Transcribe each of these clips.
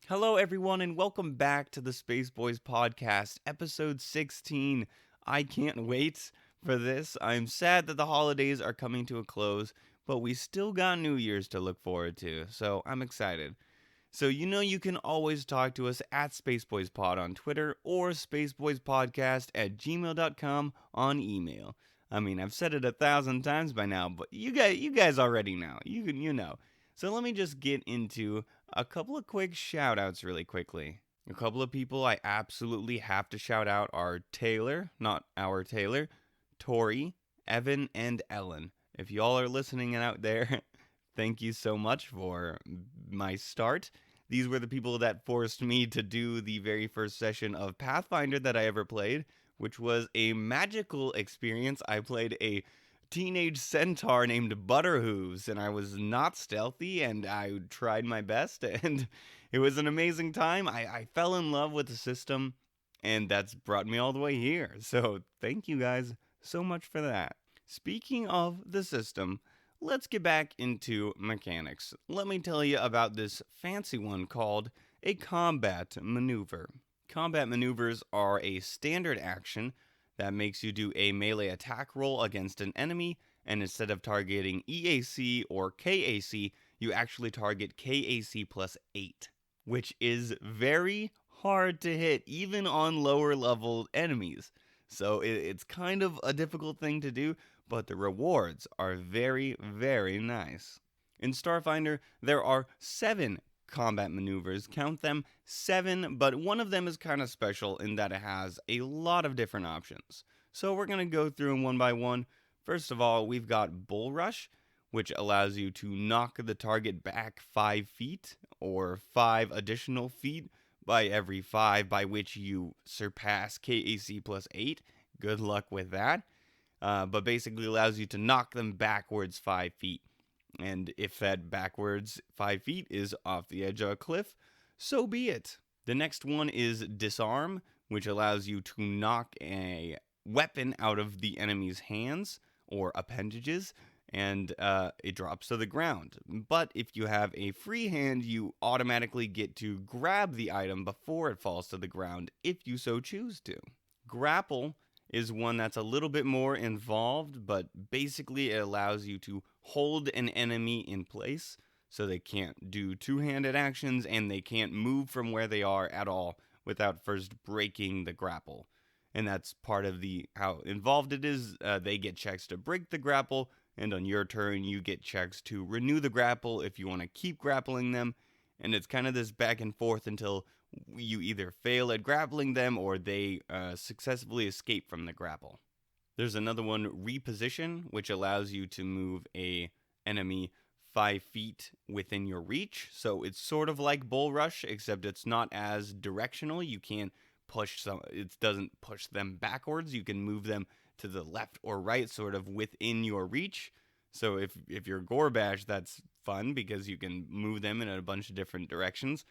Hello, everyone, and welcome back to the Space Bois Podcast, episode 16. I can't wait for this. I'm sad that the holidays are coming to a close, but we still got New Year's to look forward to, so I'm excited. So, you can always talk to us at Space Bois Pod on Twitter or spaceboyspodcast at gmail.com on email. I mean, I've said it 1,000 times by now, but you guys already know. You know. So let me just get into a couple of quick shout outs really quickly. A couple of people I absolutely have to shout out are Taylor, not our Taylor, Tori, Evan, and Ellen. If y'all are listening out there, thank you so much for my start. These were the people that forced me to do the very first session of Pathfinder that I ever played, which was a magical experience. I played a teenage centaur named Butterhooves, and I was not stealthy, and I tried my best, and it was an amazing time. I fell in love with the system, and that's brought me all the way here. So thank you guys so much for that. Speaking of the system, let's get back into mechanics. Let me tell you about this fancy one called a combat maneuver. Combat maneuvers are a standard action that makes you do a melee attack roll against an enemy, and instead of targeting EAC or KAC, you actually target KAC plus 8, which is very hard to hit even on lower level enemies. So it's kind of a difficult thing to do, but the rewards are very, very nice. In Starfinder, there are 7 combat maneuvers. Count them 7, but one of them is kind of special in that it has a lot of different options. So we're going to go through them one by one. First of all, we've got Bull Rush, which allows you to knock the target back 5 feet or 5 additional feet by every 5 by which you surpass KAC plus 8. Good luck with that. But basically allows you to knock them backwards 5 feet. And if that backwards 5 feet is off the edge of a cliff, so be it. The next one is Disarm, which allows you to knock a weapon out of the enemy's hands or appendages, and it drops to the ground. But if you have a free hand, you automatically get to grab the item before it falls to the ground if you so choose to. Grapple is one that's a little bit more involved, but basically it allows you to hold an enemy in place so they can't do two-handed actions and they can't move from where they are at all without first breaking the grapple. And that's part of the how involved it is. They get checks to break the grapple, and on your turn you get checks to renew the grapple if you want to keep grappling them. And it's kind of this back and forth until you either fail at grappling them or they successfully escape from the grapple. There's another one, Reposition, which allows you to move a enemy 5 feet within your reach. So it's sort of like Bull Rush, except it's not as directional. You can't it doesn't push them backwards. You can move them to the left or right, sort of within your reach. So if you're Gorbash, that's fun because you can move them in a bunch of different directions.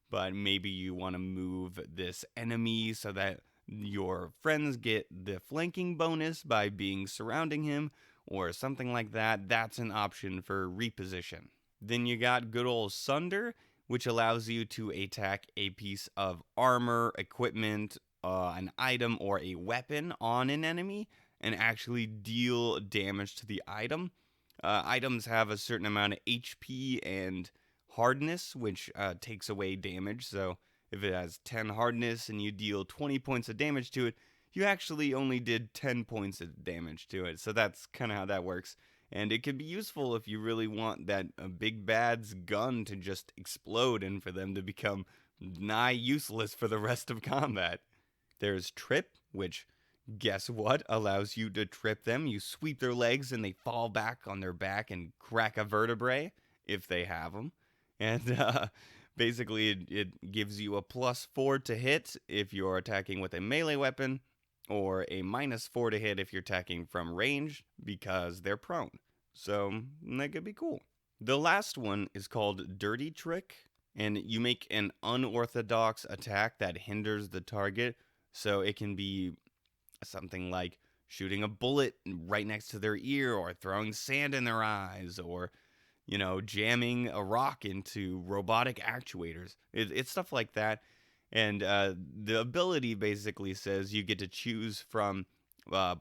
But maybe you want to move this enemy so that your friends get the flanking bonus by being surrounding him or something like that. That's an option for reposition. Then you got good old Sunder, which allows you to attack a piece of armor, equipment, an item, or a weapon on an enemy and actually deal damage to the item. Items have a certain amount of HP and hardness, which takes away damage. So if it has 10 hardness and you deal 20 points of damage to it, you actually only did 10 points of damage to it. So that's kind of how that works. And it can be useful if you really want that big bad's gun to just explode and for them to become nigh useless for the rest of combat. There's Trip, which, guess what, allows you to trip them. You sweep their legs and they fall back on their back and crack a vertebrae, if they have them. And basically it gives you a +4 to hit if you're attacking with a melee weapon, or a -4 to hit if you're attacking from range because they're prone. So that could be cool. The last one is called Dirty Trick, and you make an unorthodox attack that hinders the target. So it can be something like shooting a bullet right next to their ear, or throwing sand in their eyes, or jamming a rock into robotic actuators. It's stuff like that. And the ability basically says you get to choose from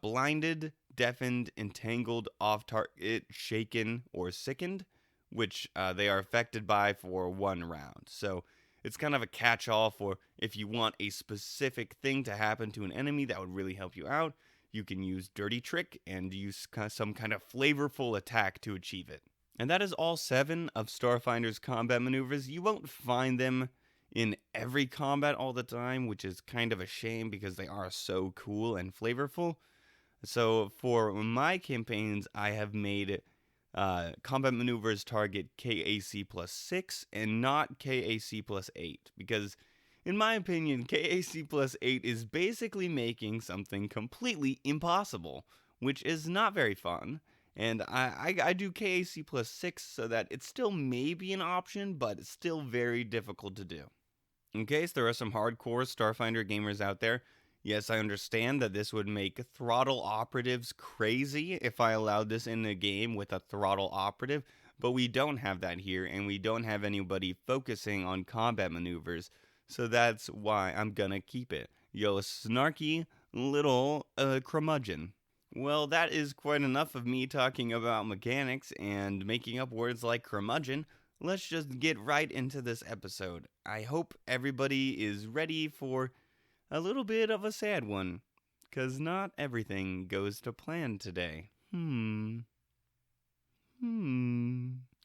blinded, deafened, entangled, off-target, shaken, or sickened, which they are affected by for 1 round. So it's kind of a catch-all for if you want a specific thing to happen to an enemy that would really help you out, you can use Dirty Trick and use some kind of flavorful attack to achieve it. And that is all 7 of Starfinder's combat maneuvers. You won't find them in every combat all the time, which is kind of a shame because they are so cool and flavorful. So for my campaigns, I have made combat maneuvers target KAC plus 6 and not KAC plus 8, because in my opinion, KAC plus 8 is basically making something completely impossible, which is not very fun. And I do KAC plus 6 so that it's still maybe an option, but it's still very difficult to do. In case there are some hardcore Starfinder gamers out there, yes, I understand that this would make throttle operatives crazy if I allowed this in a game with a throttle operative, but we don't have that here, and we don't have anybody focusing on combat maneuvers, so that's why I'm gonna keep it. Yo, snarky little curmudgeon. Well, that is quite enough of me talking about mechanics and making up words like curmudgeon. Let's just get right into this episode. I hope everybody is ready for a little bit of a sad one, 'cause not everything goes to plan today. It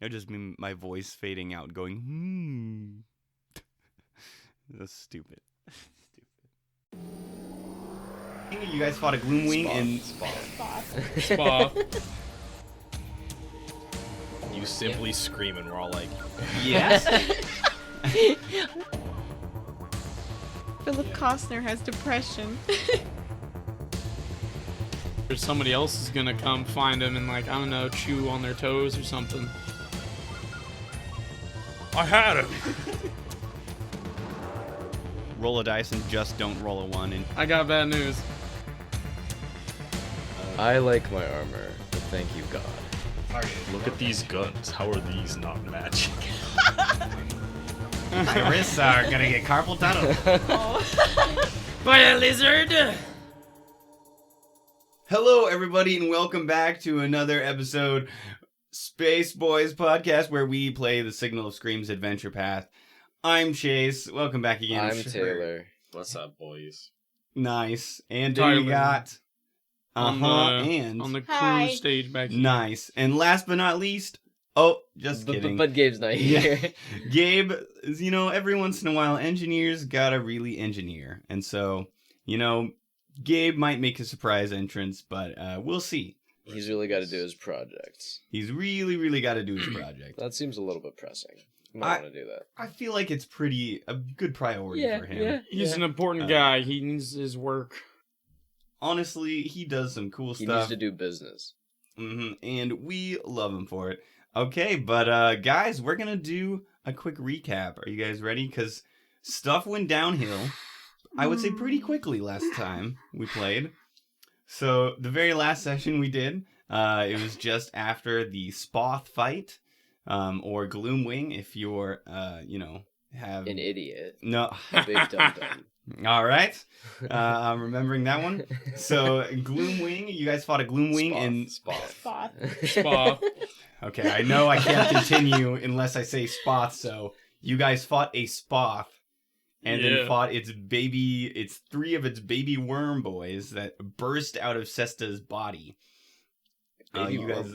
just mean my voice fading out, going, That's stupid. You guys fought a Gloomwing and Spa. You simply scream and we're all like, yes. Philip Costner has depression. or somebody else is gonna come find him and chew on their toes or something. I had him. Roll a dice and just don't roll a 1. And I got bad news. I like my armor, but thank you, God. Look at these guns. How are these not magic? my wrists are gonna get carpal tunnel. By a lizard. Hello, everybody, and welcome back to another episode, Space Bois Podcast, where we play the Signal of Screams adventure path. I'm Chase. Welcome back again. I'm Taylor. What's up, boys? Nice. And then Tyler. we got On the Hi. cruise stage back here. nice. And last but not least, just kidding. But Gabe's not here. Gabe, every once in a while, engineers gotta really engineer. And so, Gabe might make a surprise entrance, but we'll see. He's really got to do his projects. He's really, really got to do his project. That seems a little bit pressing. Might want to do that. I feel like it's a good priority for him. He's an important guy. He needs his work. Honestly, he does some cool He stuff. needs to do business. And we love him for it. Okay, but guys, we're gonna do a quick recap. Are you guys ready? Because stuff went downhill, I would say pretty quickly last time we played. So the very last session we did, it was just after the Spoth fight, or Gloomwing, if you're, have... An idiot. No. A big dum-dum. All right. I'm remembering that one. So, Gloomwing, you guys fought a Gloomwing and... Spoth. Spa. Okay, I know I can't continue unless I say Spoth, so you guys fought a Spoth and then fought its 3 of its baby worm boys that burst out of Sesta's body. You guys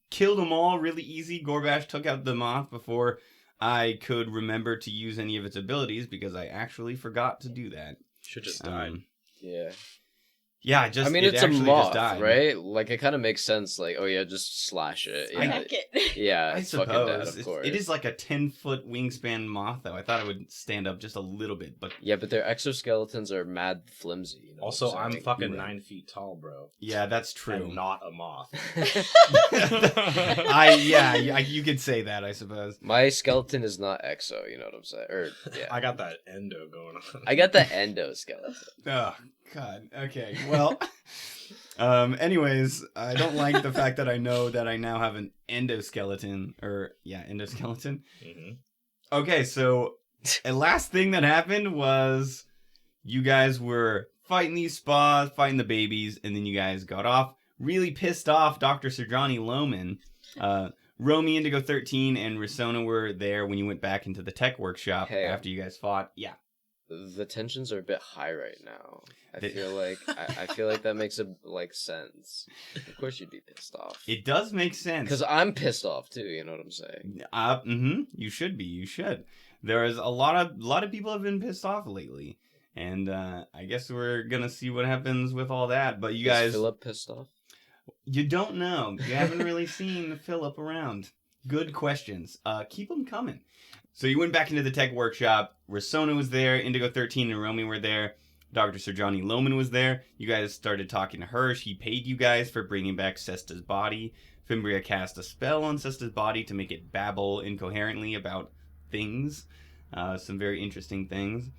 killed them all really easy. Gorbash took out the moth before I could remember to use any of its abilities because I actually forgot to do that. Should just died. Yeah. Yeah, it's a moth, right? Like, it kind of makes sense. Like, just slash it. Yeah, Heck it. yeah, I it's fucking dead, suppose. of course. It is like a 10-foot wingspan moth, though. I thought it would stand up just a little bit, but... Yeah, but their exoskeletons are mad flimsy. You know Also, what I'm I'm saying? fucking 9 feet tall, bro. Yeah, that's true. I'm not a moth. You could say that, I suppose. My skeleton is not exo, you know what I'm saying? Or, yeah. I got that endo going on. I got the endoskeleton. Oh, God. Okay, well... Anyways, I don't like the fact that I know that I now have an endoskeleton. Endoskeleton. Mm-hmm. Okay, so the last thing that happened was you guys were fighting these spas, fighting the babies, and then you guys got off. Really pissed off Dr. Sir Johnny Lohman. Romy, Indigo 13, and Risona were there when you went back into the tech workshop after you guys fought. Yeah. The tensions are a bit high right now. I feel like that makes sense. Of course you'd be pissed off. It does make sense. Because I'm pissed off too, you know what I'm saying? You should be. You should. There is a lot of people have been pissed off lately. And I guess we're gonna see what happens with all that. But you guys, is Philip pissed off? You don't know. You haven't really seen Philip around. Good questions. Keep them coming. So you went back into the tech workshop. Risona was there. Indigo 13 and Romy were there. Dr. Sir Johnny Lohman was there. You guys started talking to her. She paid you guys for bringing back Cesta's body. Fimbria cast a spell on Cesta's body to make it babble incoherently about things. Some very interesting things.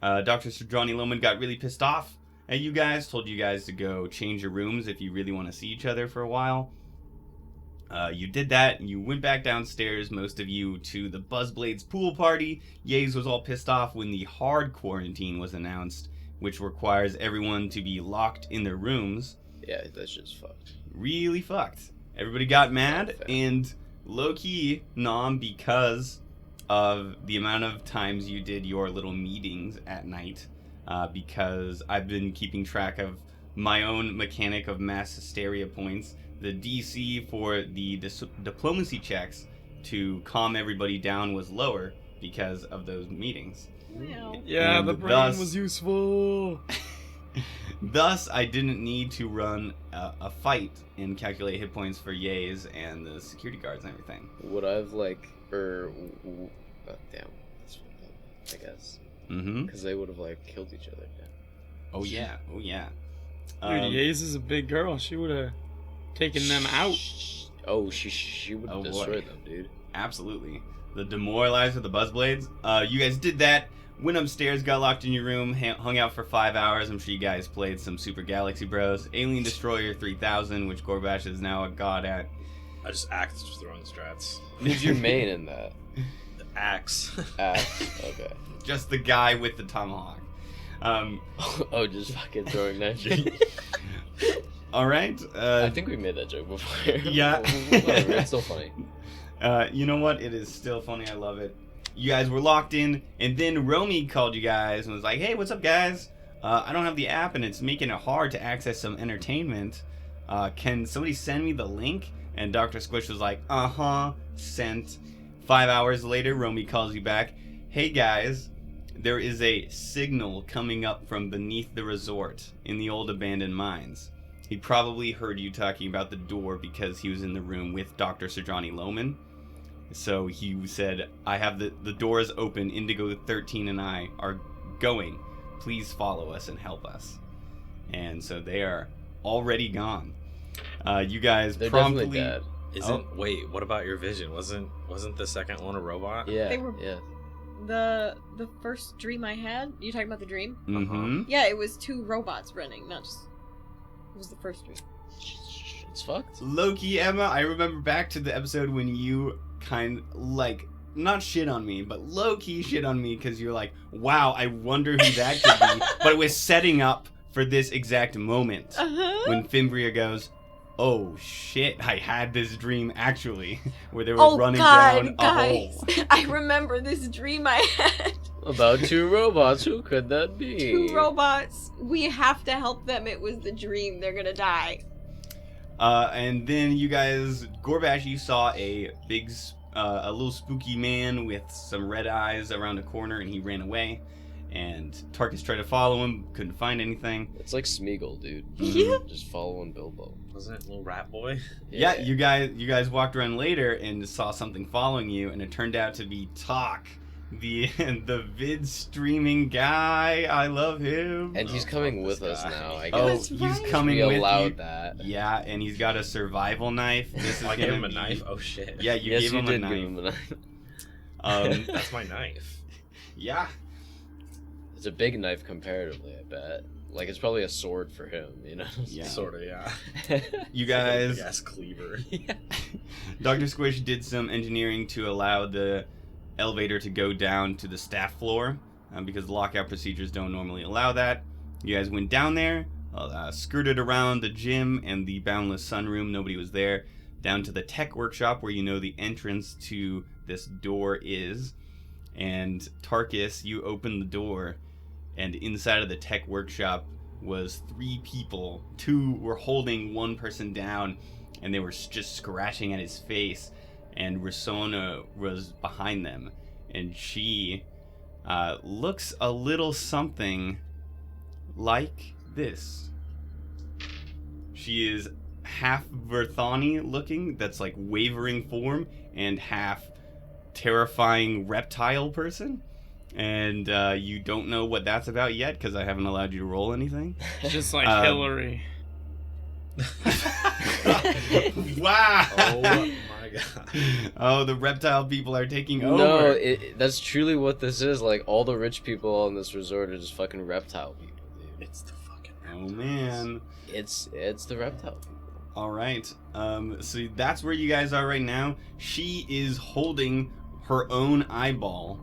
Dr. Sir Johnny Lohman got really pissed off at you guys, told you guys to go change your rooms if you really want to see each other for a while. You did that, you went back downstairs, most of you, to the Buzzblades pool party. Yaze was all pissed off when the hard quarantine was announced, which requires everyone to be locked in their rooms. Yeah, that's just fucked. Really fucked. Everybody got mad, and low-key, Nom, because of the amount of times you did your little meetings at night, because I've been keeping track of my own mechanic of mass hysteria points. The DC for the diplomacy checks to calm everybody down was lower because of those meetings. Wow. Yeah, the brain was useful. Thus, I didn't need to run a fight and calculate hit points for Yays and the security guards and everything. Would I've damn, that's fucked up, I guess. Mm-hmm. Because they would have killed each other. Yeah. Oh yeah. Dude, Yaze is a big girl. She would have taken them out. Oh, she would have destroyed them, dude. Absolutely. The demoralizer, the Buzzblades. You guys did that. Went upstairs, got locked in your room, hung out for 5 hours. I'm sure you guys played some Super Galaxy Bros. Alien Destroyer 3000, which Gorbash is now a god at. I just axed throwing strats. Who's your main in that? Axe. Axe? Okay. Just the guy with the tomahawk. Oh, just fucking throwing that shit. All right. I think we made that joke before. Yeah. Whatever, it's still funny. You know what? It is still funny. I love it. You guys were locked in, and then Romy called you guys and was like, hey, what's up, guys? I don't have the app, and it's making it hard to access some entertainment. Can somebody send me the link? And Dr. Squish was like, sent. 5 hours later, Romy calls you back. Hey, guys, there is a signal coming up from beneath the resort in the old abandoned mines. He probably heard you talking about the door because he was in the room with Dr. Sir Johnny Lohman. So he said, I have the doors open. Indigo 13 and I are going. Please follow us and help us. And so they are already gone. You guys They're promptly... definitely dead. Wait, what about your vision? Wasn't the second one a robot? Yeah, They were- yeah. The first dream I had, you talking about the dream? Mm-hmm. Yeah, it was 2 robots running, not just... It was the first dream. It's fucked. Low-key, Emma, I remember back to the episode when you not shit on me, but low-key shit on me because you're like, wow, I wonder who that could be. But it was setting up for this exact moment when Fimbria goes, oh shit, I had this dream actually, where they were running down a hole. I remember this dream I had. About 2 robots, who could that be? 2 robots. We have to help them. It was the dream. They're gonna die. And then you guys, Gorbash, you saw a little spooky man with some red eyes around a corner, and he ran away. And Tarkus tried to follow him, couldn't find anything. It's like Smeagol, dude. Yeah. Just following Bilbo. Wasn't it little rat boy? Yeah, you guys walked around later and saw something following you, and it turned out to be Talk, the vid streaming guy. I love him. And he's coming with us now, I Oh, guess. That's he's right. coming We with allowed you. that. Yeah, and he's got a survival knife. This is I gonna gave him a be- knife? Oh shit. Yeah, you Yes, gave you him did a give knife. him a knife. That's my knife. Yeah. It's a big knife comparatively, I bet. Like, it's probably a sword for him, you know? Yeah. Sort of, yeah. You guys, Big ass cleaver. Dr. Squish did some engineering to allow the elevator to go down to the staff floor because the lockout procedures don't normally allow that. You guys went down there, skirted around the gym and the Boundless Sunroom. Nobody was there. Down to the tech workshop where you know the entrance to this door is. And Tarkus, you opened the door, and inside of the tech workshop was 3 people. 2 were holding one person down, and they were just scratching at his face. And Risona was behind them, and she looks a little something like this. She is half Verthani looking, that's like wavering form, and half terrifying reptile person. And you don't know what that's about yet because I haven't allowed you to roll anything. Just like Hillary. Wow! Oh my god. Oh, the reptile people are taking over. No, that's truly what this is. Like, all the rich people on this resort are just fucking reptile people, dude. It's the fucking Oh man. It's the reptile people. All right. So that's where you guys are right now. She is holding her own eyeball,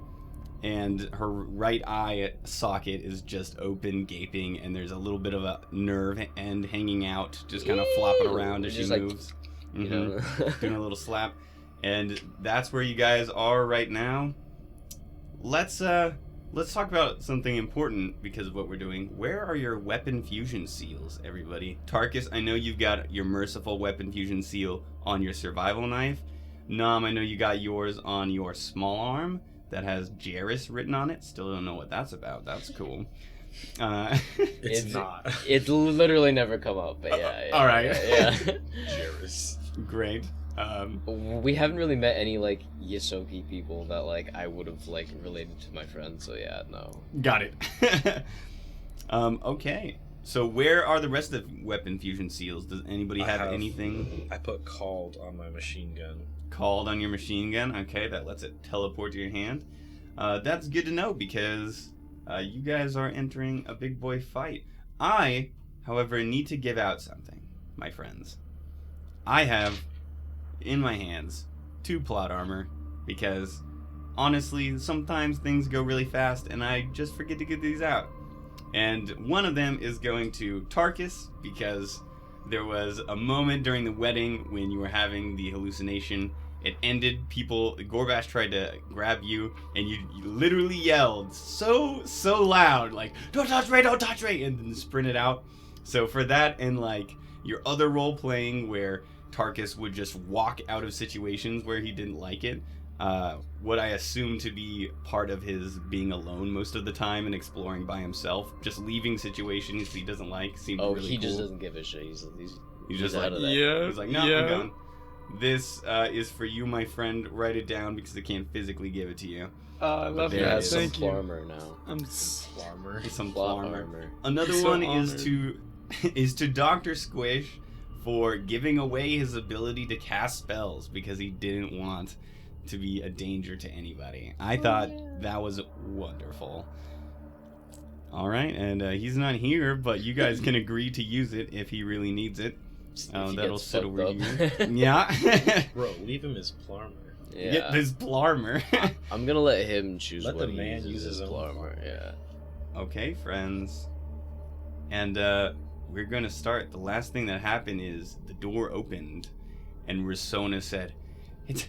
and her right eye socket is just open, gaping, and there's a little bit of a nerve end hanging out, just kind of flopping around as she Just like, moves. You know? Doing a little slap. And that's where you guys are right now. Let's talk about something important because of what we're doing. Where are your weapon fusion seals, everybody? Tarkus, I know you've got your merciful weapon fusion seal on your survival knife. Nom, I know you got yours on your small arm that has Jairus written on it. Still don't know what that's about. That's cool. It's not. It literally never come up, but yeah. All right. Yeah. Jairus. Great. We haven't really met any, like, Yosoki people that, like, I would have, like, related to my friends, so yeah, no. Got it. Okay. So where are the rest of the weapon fusion seals? Does anybody have anything I put called on my machine gun. called on your machine gun? Okay, that lets it teleport to your hand. That's good to know because you guys are entering a big boy fight. I, however, need to give out something, my friends. I have in my hands 2 plot armor because honestly, sometimes things go really fast and I just forget to get these out. And one of them is going to Tarkus because there was a moment during the wedding when you were having the hallucination. It ended. Gorbash tried to grab you, and you literally yelled so loud, like, "Don't touch Ray, don't touch Ray," and then sprinted out. So for that, and like your other role playing where Tarkus would just walk out of situations where he didn't like it, what I assume to be part of his being alone most of the time and exploring by himself, just leaving situations he doesn't like, seems really cool. He just doesn't give a shit. He's just like, out of that. Yeah. He's like, no, I'm gone. This is for you, my friend. Write it down because I can't physically give it to you. I love there that. is some Thank you. armor now. Armor. Some Plot armor. armor. Another So one honored. is to Dr. Squish for giving away his ability to cast spells because he didn't want to be a danger to anybody. I thought that was wonderful. All right, and he's not here, but you guys can agree to use it if he really needs it. If he That'll gets sit over fucked you. up. Yeah. Bro, leave him as Plarmer. Yeah. Get this Blarmer. I'm gonna let him choose Let what the he man uses use his as own armor. Yeah. Okay, friends. And we're gonna start. The last thing that happened is the door opened, and Risona said, "It's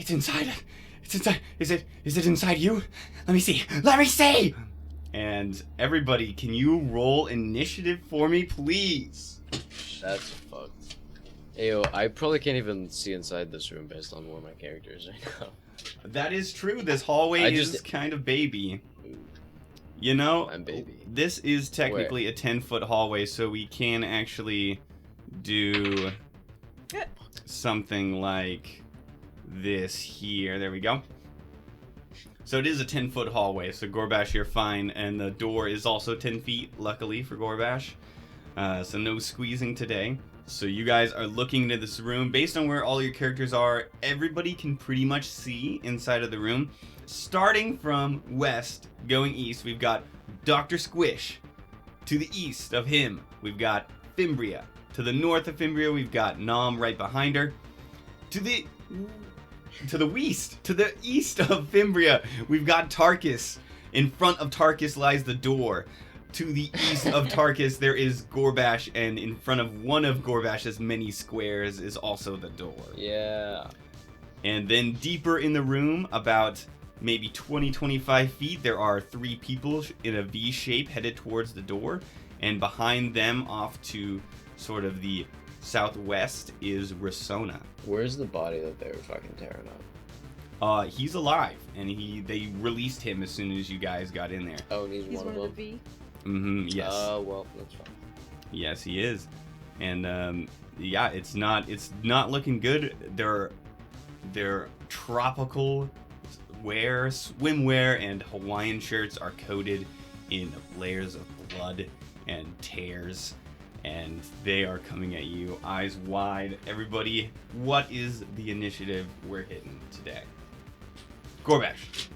inside. It's inside. Is it inside you? Let me see. Let me see." And everybody, can you roll initiative for me, please? That's fucked. Ayo, I probably can't even see inside this room based on where my character is right now. That is true. This hallway is kind of baby. You know, I'm baby. this is technically a 10-foot hallway, so we can actually do something like this here. There we go. So it is a 10-foot hallway, so Gorbash, you're fine. And the door is also 10 feet, luckily, for Gorbash. So no squeezing today. So you guys are looking into this room. Based on where all your characters are, everybody can pretty much see inside of the room. Starting from west, going east, we've got Dr. Squish. To the east of him, we've got Fimbria. To the north of Fimbria, we've got Nom right behind her. To the east of Fimbria, we've got Tarkus. In front of Tarkus lies the door. To the east of Tarkus, there is Gorbash, and in front of one of Gorbash's many squares is also the door. Yeah. And then deeper in the room, about maybe 20-25 feet, there are 3 people in a V shape headed towards the door. And behind them, off to sort of the southwest, is Risona. Where's the body that they were fucking tearing up? He's alive, and they released him as soon as you guys got in there. Oh, and he's He's one one of of the them? V. Yes. Well, that's fine. Yes, he is. And yeah, it's not looking good. Their tropical swimwear and Hawaiian shirts are coated in layers of blood and tears, and they are coming at you eyes wide. Everybody, what is the initiative we're hitting today? Gorbash.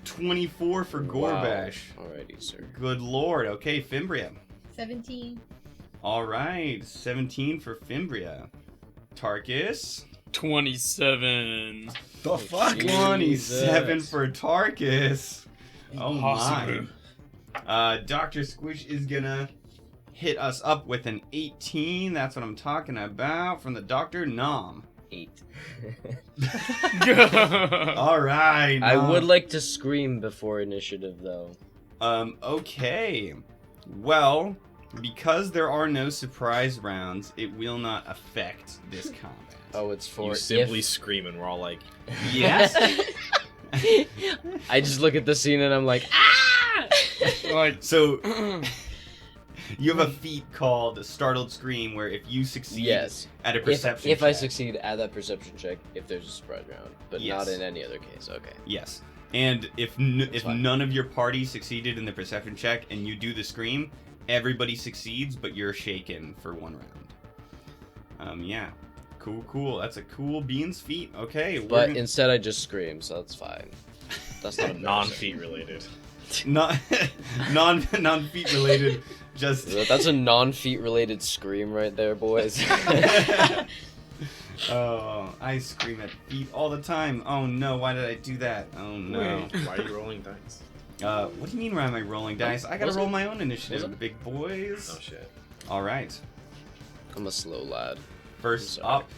24 for Gorbash. Wow. Alrighty, sir. Good lord. Okay, Fimbria. 17. All right, 17 for Fimbria. Tarkus. 27. The fuck? 27 for Tarkus. Oh Impossible. my. Dr. Squish is gonna hit us up with an 18. That's what I'm talking about from the Dr. Nom. 8. All right. I Nom. would like to scream before initiative, though. Okay. Well, because there are no surprise rounds, it will not affect this combat. Oh, it's for You simply if... scream and we're all like, Yes. I just look at the scene and I'm like, ah! Like, So you have a feat called Startled Scream, where if you succeed Yes. at a perception If check, I succeed at that perception check, if there's a surprise round, but Yes. not in any other case. Okay. Yes. And if fine. none of your party succeeded in the perception check and you do the scream, everybody succeeds, but you're shaken for 1 round. Yeah. Cool. That's a cool beans feat. Okay. But instead, I just scream, so that's fine. That's not non-feet related. not non-feat related. Just That's a non-feet related scream right there, boys. Oh, I scream at feet all the time. Oh no, why did I do that? Oh no. Why are you rolling dice? What do you mean why am I rolling dice? I gotta Was roll it? my own initiative, Was it? big boys. Oh shit. Alright. I'm a slow lad. First I'm sorry. up,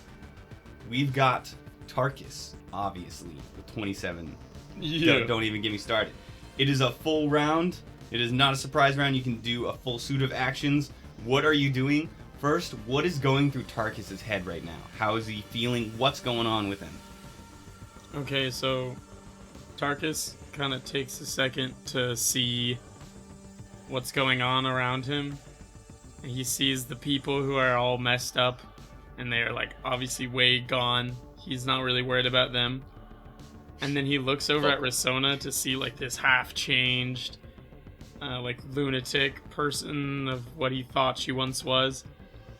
we've got Tarkus, obviously, with 27. yeah. Don't even get me started. It is a full round. It is not a surprise round. You can do a full suit of actions. What are you doing? First, what is going through Tarkus's head right now? How is he feeling? What's going on with him? Okay, so Tarkus kind of takes a second to see what's going on around him. And he sees the people who are all messed up, and they're like obviously way gone. He's not really worried about them. And then he looks over at Risona to see like this half-changed, like lunatic person of what he thought she once was.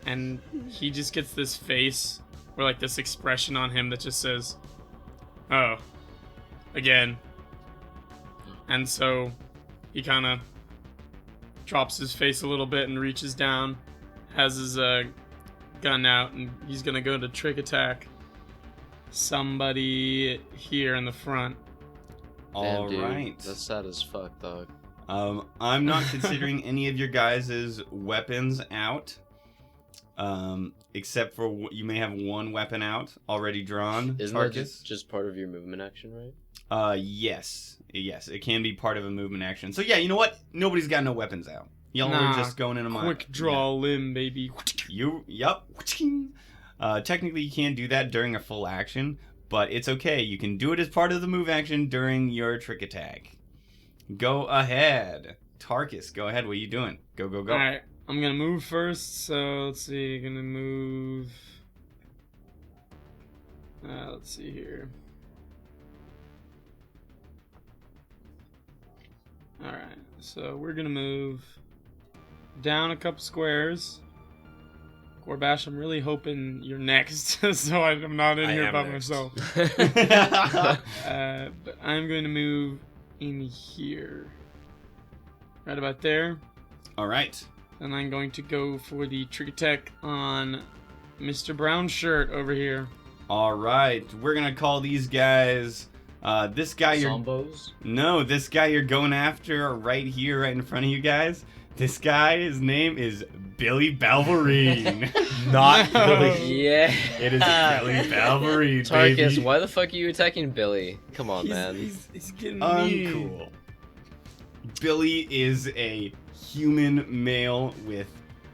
And he just gets this face, or like this expression on him that just says, "Oh, again." And so he kind of drops his face a little bit and reaches down, has his gun out, and he's gonna go to trick attack somebody here in the front. All Damn, dude, right. That's sad as fuck, dog. I'm not considering any of your guys' weapons out. Except for you may have one weapon out already drawn. Isn't Tarkus. that just part of your movement action, right? Yes, it can be part of a movement action. So yeah, you know what? Nobody's got no weapons out. Y'all Nah, are just going into my Quick draw limb, baby. Yup. Technically, you can't do that during a full action, but it's okay. You can do it as part of the move action during your trick attack. Go ahead, Tarkus. Go ahead. What are you doing? Go. Alright, I'm gonna move first, so let's see, gonna move... let's see here. Alright, so we're gonna move down a couple squares. Gorbash, I'm really hoping you're next, so I'm not in I here am by next. myself. But I'm going to move in here. Right about there. All right. And I'm going to go for the trick attack on Mr. Brown Shirt over here. All right. We're going to call these guys... this guy this guy you're going after right here, right in front of you guys. This guy, his name is Billy Balverine. Not Billy. Yeah. It is Billy Balverine, Tarkus, baby. why the fuck are you attacking Billy? Come on, man. He's getting Uncool. Billy is a human male with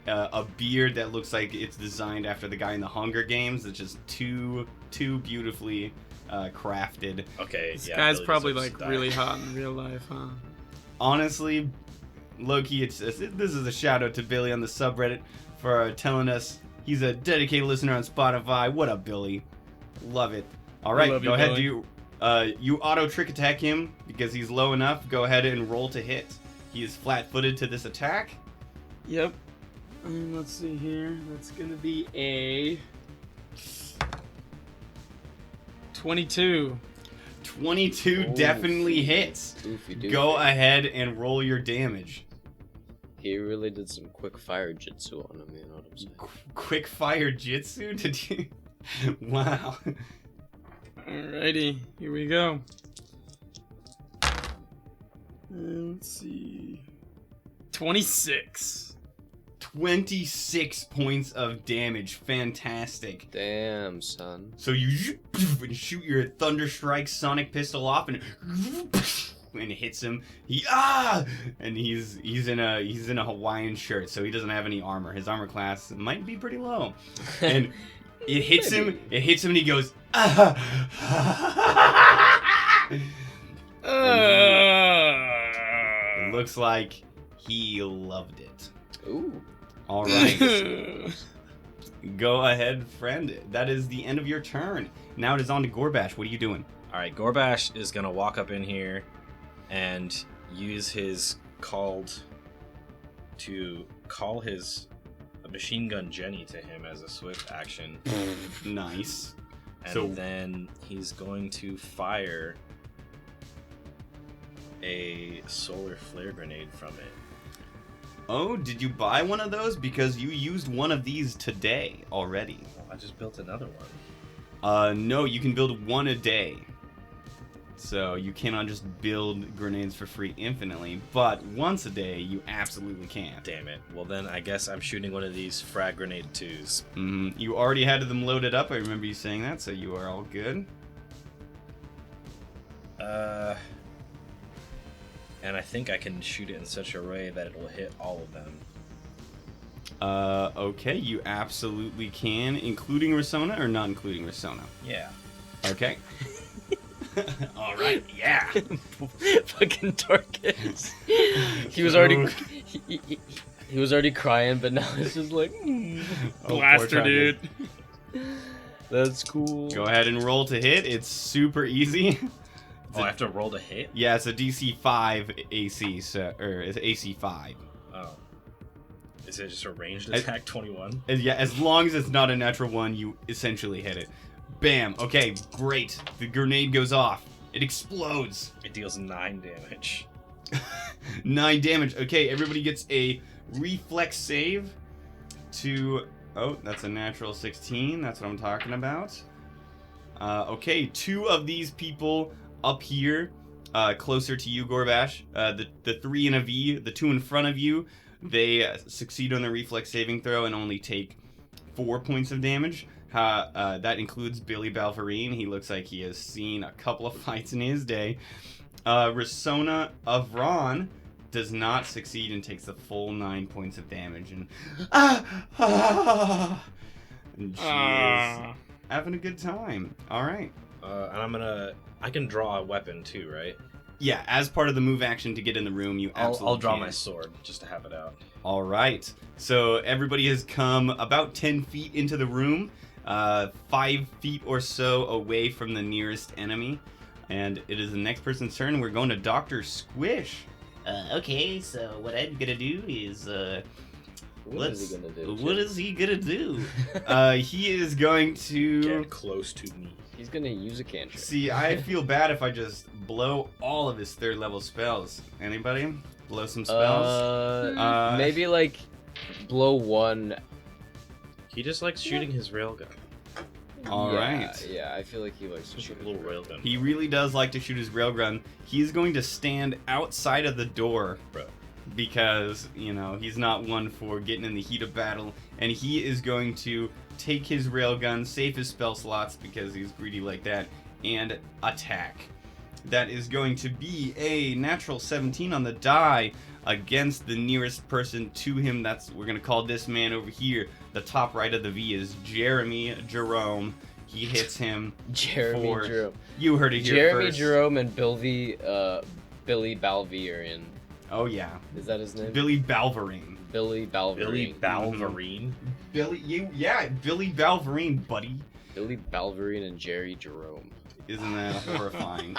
a beard that looks like it's designed after the guy in the Hunger Games. It's just too beautifully crafted. Okay, This yeah. guy's Billy probably deserves like to die. really hot in real life, huh? Honestly, low-key, this is a shout out to Billy on the subreddit for telling us he's a dedicated listener on Spotify. What up, Billy? Love it. All right, Love you, go ahead. Billy. You auto trick attack him because he's low enough. Go ahead and roll to hit. He is flat-footed to this attack. Yep. Let's see here. That's gonna be a 22. 22 Oh, definitely hits. Doofy. Go ahead and roll your damage. He really did some quick fire jitsu on him, you know what I'm saying? Quick fire jitsu? Did you? Wow. Alrighty, here we go. Let's see. 26. 26 points of damage. Fantastic. Damn, son. So you shoot your Thunder Strike Sonic Pistol off and it hits him. And he's in a Hawaiian shirt, so he doesn't have any armor. His armor class might be pretty low. And it hits him. It hits him, and he goes. It looks like he loved it. Ooh. All right. Go ahead, friend. That is the end of your turn. Now it is on to Gorbash. What are you doing? All right, Gorbash is gonna walk up in here and use his to call his machine gun Jenny to him as a swift action, Nice. and then he's going to fire a solar flare grenade from it. Oh, did you buy one of those? Because you used one of these today already. Well, I just built another one. No, you can build one a day. So you cannot just build grenades for free infinitely, but once a day you absolutely can. Damn it. Well, then I guess I'm shooting one of these frag grenade 2s. You already had them loaded up. I remember you saying that, so you are all good. And I think I can shoot it in such a way that it will hit all of them. Okay, you absolutely can, including Risona or not including Risona? Yeah. Okay. All right, yeah. Fucking Tarkus. He was already he was already crying, but now it's just like Blaster, dude. That's cool. Go ahead and roll to hit. It's super easy. Oh, I have to roll to hit? Yeah, it's a DC 5 AC, or it's AC 5. Oh. Is it just a ranged attack 21? Yeah, as long as it's not a natural one, you essentially hit it. Bam. Okay, great. The grenade goes off. It explodes. It deals 9 damage. 9 damage. Okay, everybody gets a reflex save to... Oh, that's a natural 16. That's what I'm talking about. Okay, 2 of these people up here, closer to you, Gorbash. The 3 in a V, the 2 in front of you, they succeed on the reflex saving throw and only take 4 points of damage. That includes Billy Balverine. He looks like he has seen a couple of fights in his day. Risona of Ron does not succeed and takes the full 9 points of damage. And and she is having a good time. All right. And I can draw a weapon too, right? Yeah, as part of the move action to get in the room, you absolutely I'll draw can. my sword just to have it out. All right. So everybody has come about 10 feet into the room, 5 feet or so away from the nearest enemy. And it is the next person's turn. We're going to Dr. Squish. Okay, so what I'm going to do is... What is he gonna do? What is he going to do? He is going to... Get close to me. He's gonna use a cantrip. See, I feel bad if I just blow all of his 3rd level spells. Anybody? Blow some spells? Maybe like blow one. He just likes shooting his railgun. All right. Yeah, I feel like he likes to Just shoot a little railgun. He really does like to shoot his railgun. He's going to stand outside of the door. Bro. Because, you know, he's not one for getting in the heat of battle. And he is going to take his railgun, save his spell slots because he's greedy like that, and attack. That is going to be a natural 17 on the die against the nearest person to him. We're going to call this man over here. The top right of the V is Jeremy Jerome. He hits him. Jeremy Jerome. You heard it here Jeremy first. Jerome and Billy Balverian. Oh, yeah. Is that his name? Billy Balverine. Billy Balverine. Billy Balverine. Billy Balverine, buddy. Billy Balverine and Jerry Jerome. Isn't that horrifying?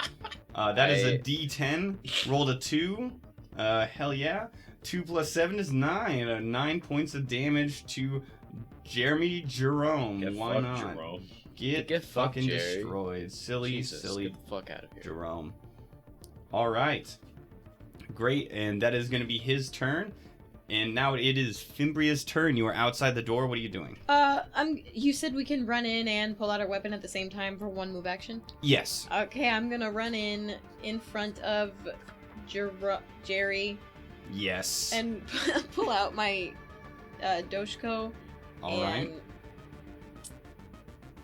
That is a D10. Rolled a 2. Hell yeah. 2 plus 7 is 9. 9 points of damage to Jeremy Jerome. Get Why fucked, not? Jerome. Get fucked, fucking Jerry. destroyed. Silly, Jesus, silly get the fuck out of here. Jerome. Alright. Great, and that is going to be his turn. And now it is Fimbria's turn. You are outside the door. What are you doing? You said we can run in pull out our weapon at the same time for one move action? Yes. Okay, I'm gonna run in front of Jerry Yes. and pull out my Doshko. Alright.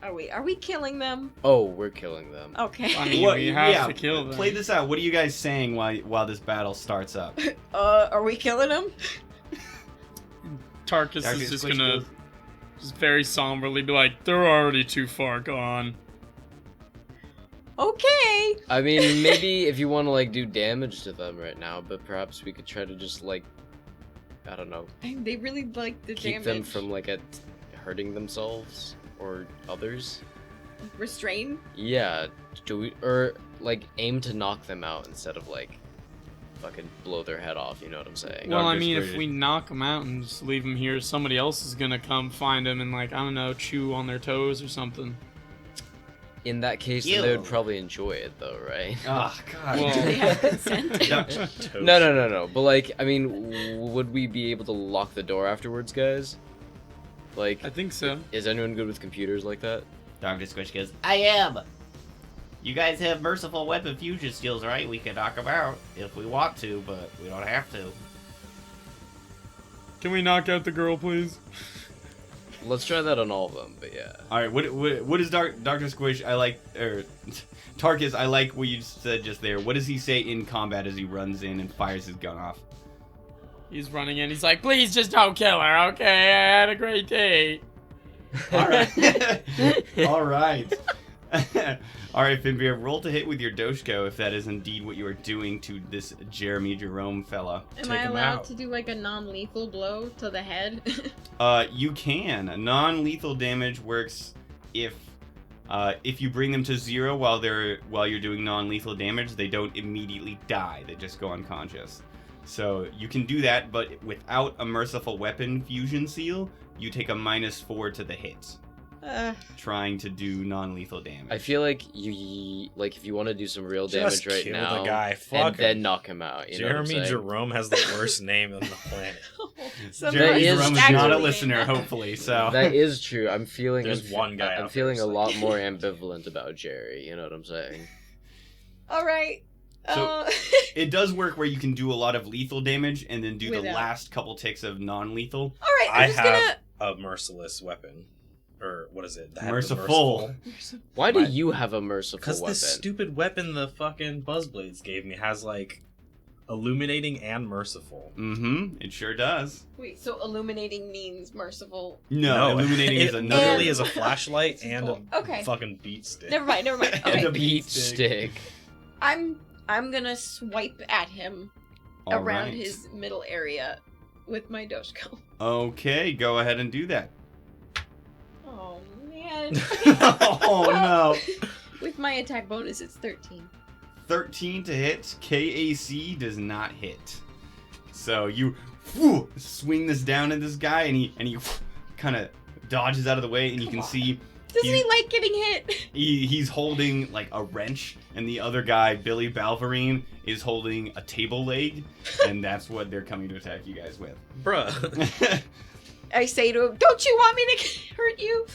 Are we killing them? Oh, we're killing them. Okay. I mean, we have to kill them. Play this out. What are you guys saying while this battle starts up? Are we killing them? Tarkus is just gonna just very somberly be like, they're already too far gone. Okay. I mean, maybe if you want to like do damage to them right now, but perhaps we could try to just like, I don't know, They really like the keep damage. them from like hurting themselves or others. Restrain? Yeah, or like aim to knock them out instead of like fucking blow their head off. You know what I'm saying? Well, I Darkest mean, if Grade. we knock them out and just leave them here, somebody else is gonna come find them and like, I don't know, chew on their toes or something. In that case, Ew. then they would probably enjoy it though, right? Oh, God. Well- Do they have consent? No. But like, I mean, would we be able to lock the door afterwards, guys? Like, I think so. is anyone good with computers like that? Dr. Squish goes, I am. You guys have merciful weapon fusion skills, right? We can knock them out if we want to, but we don't have to. Can we knock out the girl, please? Let's try that on all of them. But yeah. All right, what is Dr. Squish? Tarkus, I like what you said just there. What does he say in combat as he runs in and fires his gun off? He's running in. He's like, please just don't kill her, okay? I had a great day. All right. All right. All right, Fimbria, roll to hit with your Doshko if that is indeed what you are doing to this Jeremy Jerome fella. Am I allowed to do like a non-lethal blow to the head? You can. Non-lethal damage works if you bring them to 0 while you're doing non-lethal damage. They don't immediately die. They just go unconscious. So you can do that, but without a merciful weapon fusion seal, you take a -4 to the hit. Trying to do non-lethal damage. I feel like if you want to do some real damage Just right kill now, the guy. and Fuck then him. knock him out. You know what I'm Jeremy saying? Jerome has the worst name on the planet. Jeremy That is Jerome is not a actually- listener, hopefully. So That is true. I'm feeling. There's one guy I'm out feeling there a who's lot like- more ambivalent about Jerry. You know what I'm saying? All right. So- it does work where you can do a lot of lethal damage and then do the Without. last couple ticks of non-lethal. All right. I'm I just have gonna. a merciless weapon. Or what is it? The Merciful. Why do What? you have a merciful Because weapon? this stupid weapon the fucking Buzzblades gave me has like illuminating and merciful. Mm-hmm. It sure does. Wait. So illuminating means merciful. No, illuminating it is another. literally is a flashlight and a Okay. fucking beat stick. Never mind. And Okay. a beat stick. I'm gonna swipe at him All around right. his middle area with my Doshko. Okay, go ahead and do that. Oh man. Oh no. With my attack bonus, it's 13. 13 to hit. KAC does not hit. So you swing this down at this guy, and he kind of dodges out of the way, and you can see Doesn't he like getting hit? He's holding like a wrench, and the other guy, Billy Balverine, is holding a table leg, and that's what they're coming to attack you guys with. Bruh. I say to him, don't you want me to hurt you?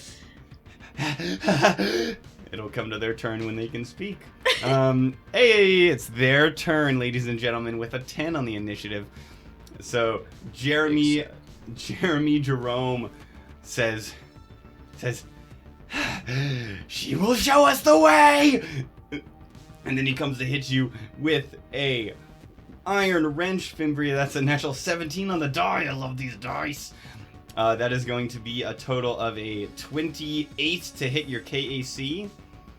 It'll come to their turn when they can speak. Hey, it's their turn, ladies and gentlemen, with a 10 on the initiative. So Jeremy Jerome says, she will show us the way! And then he comes to hit you with a iron wrench, Fimbria. That's a natural 17 on the die. I love these dice. That is going to be a total of a 28 to hit your KAC.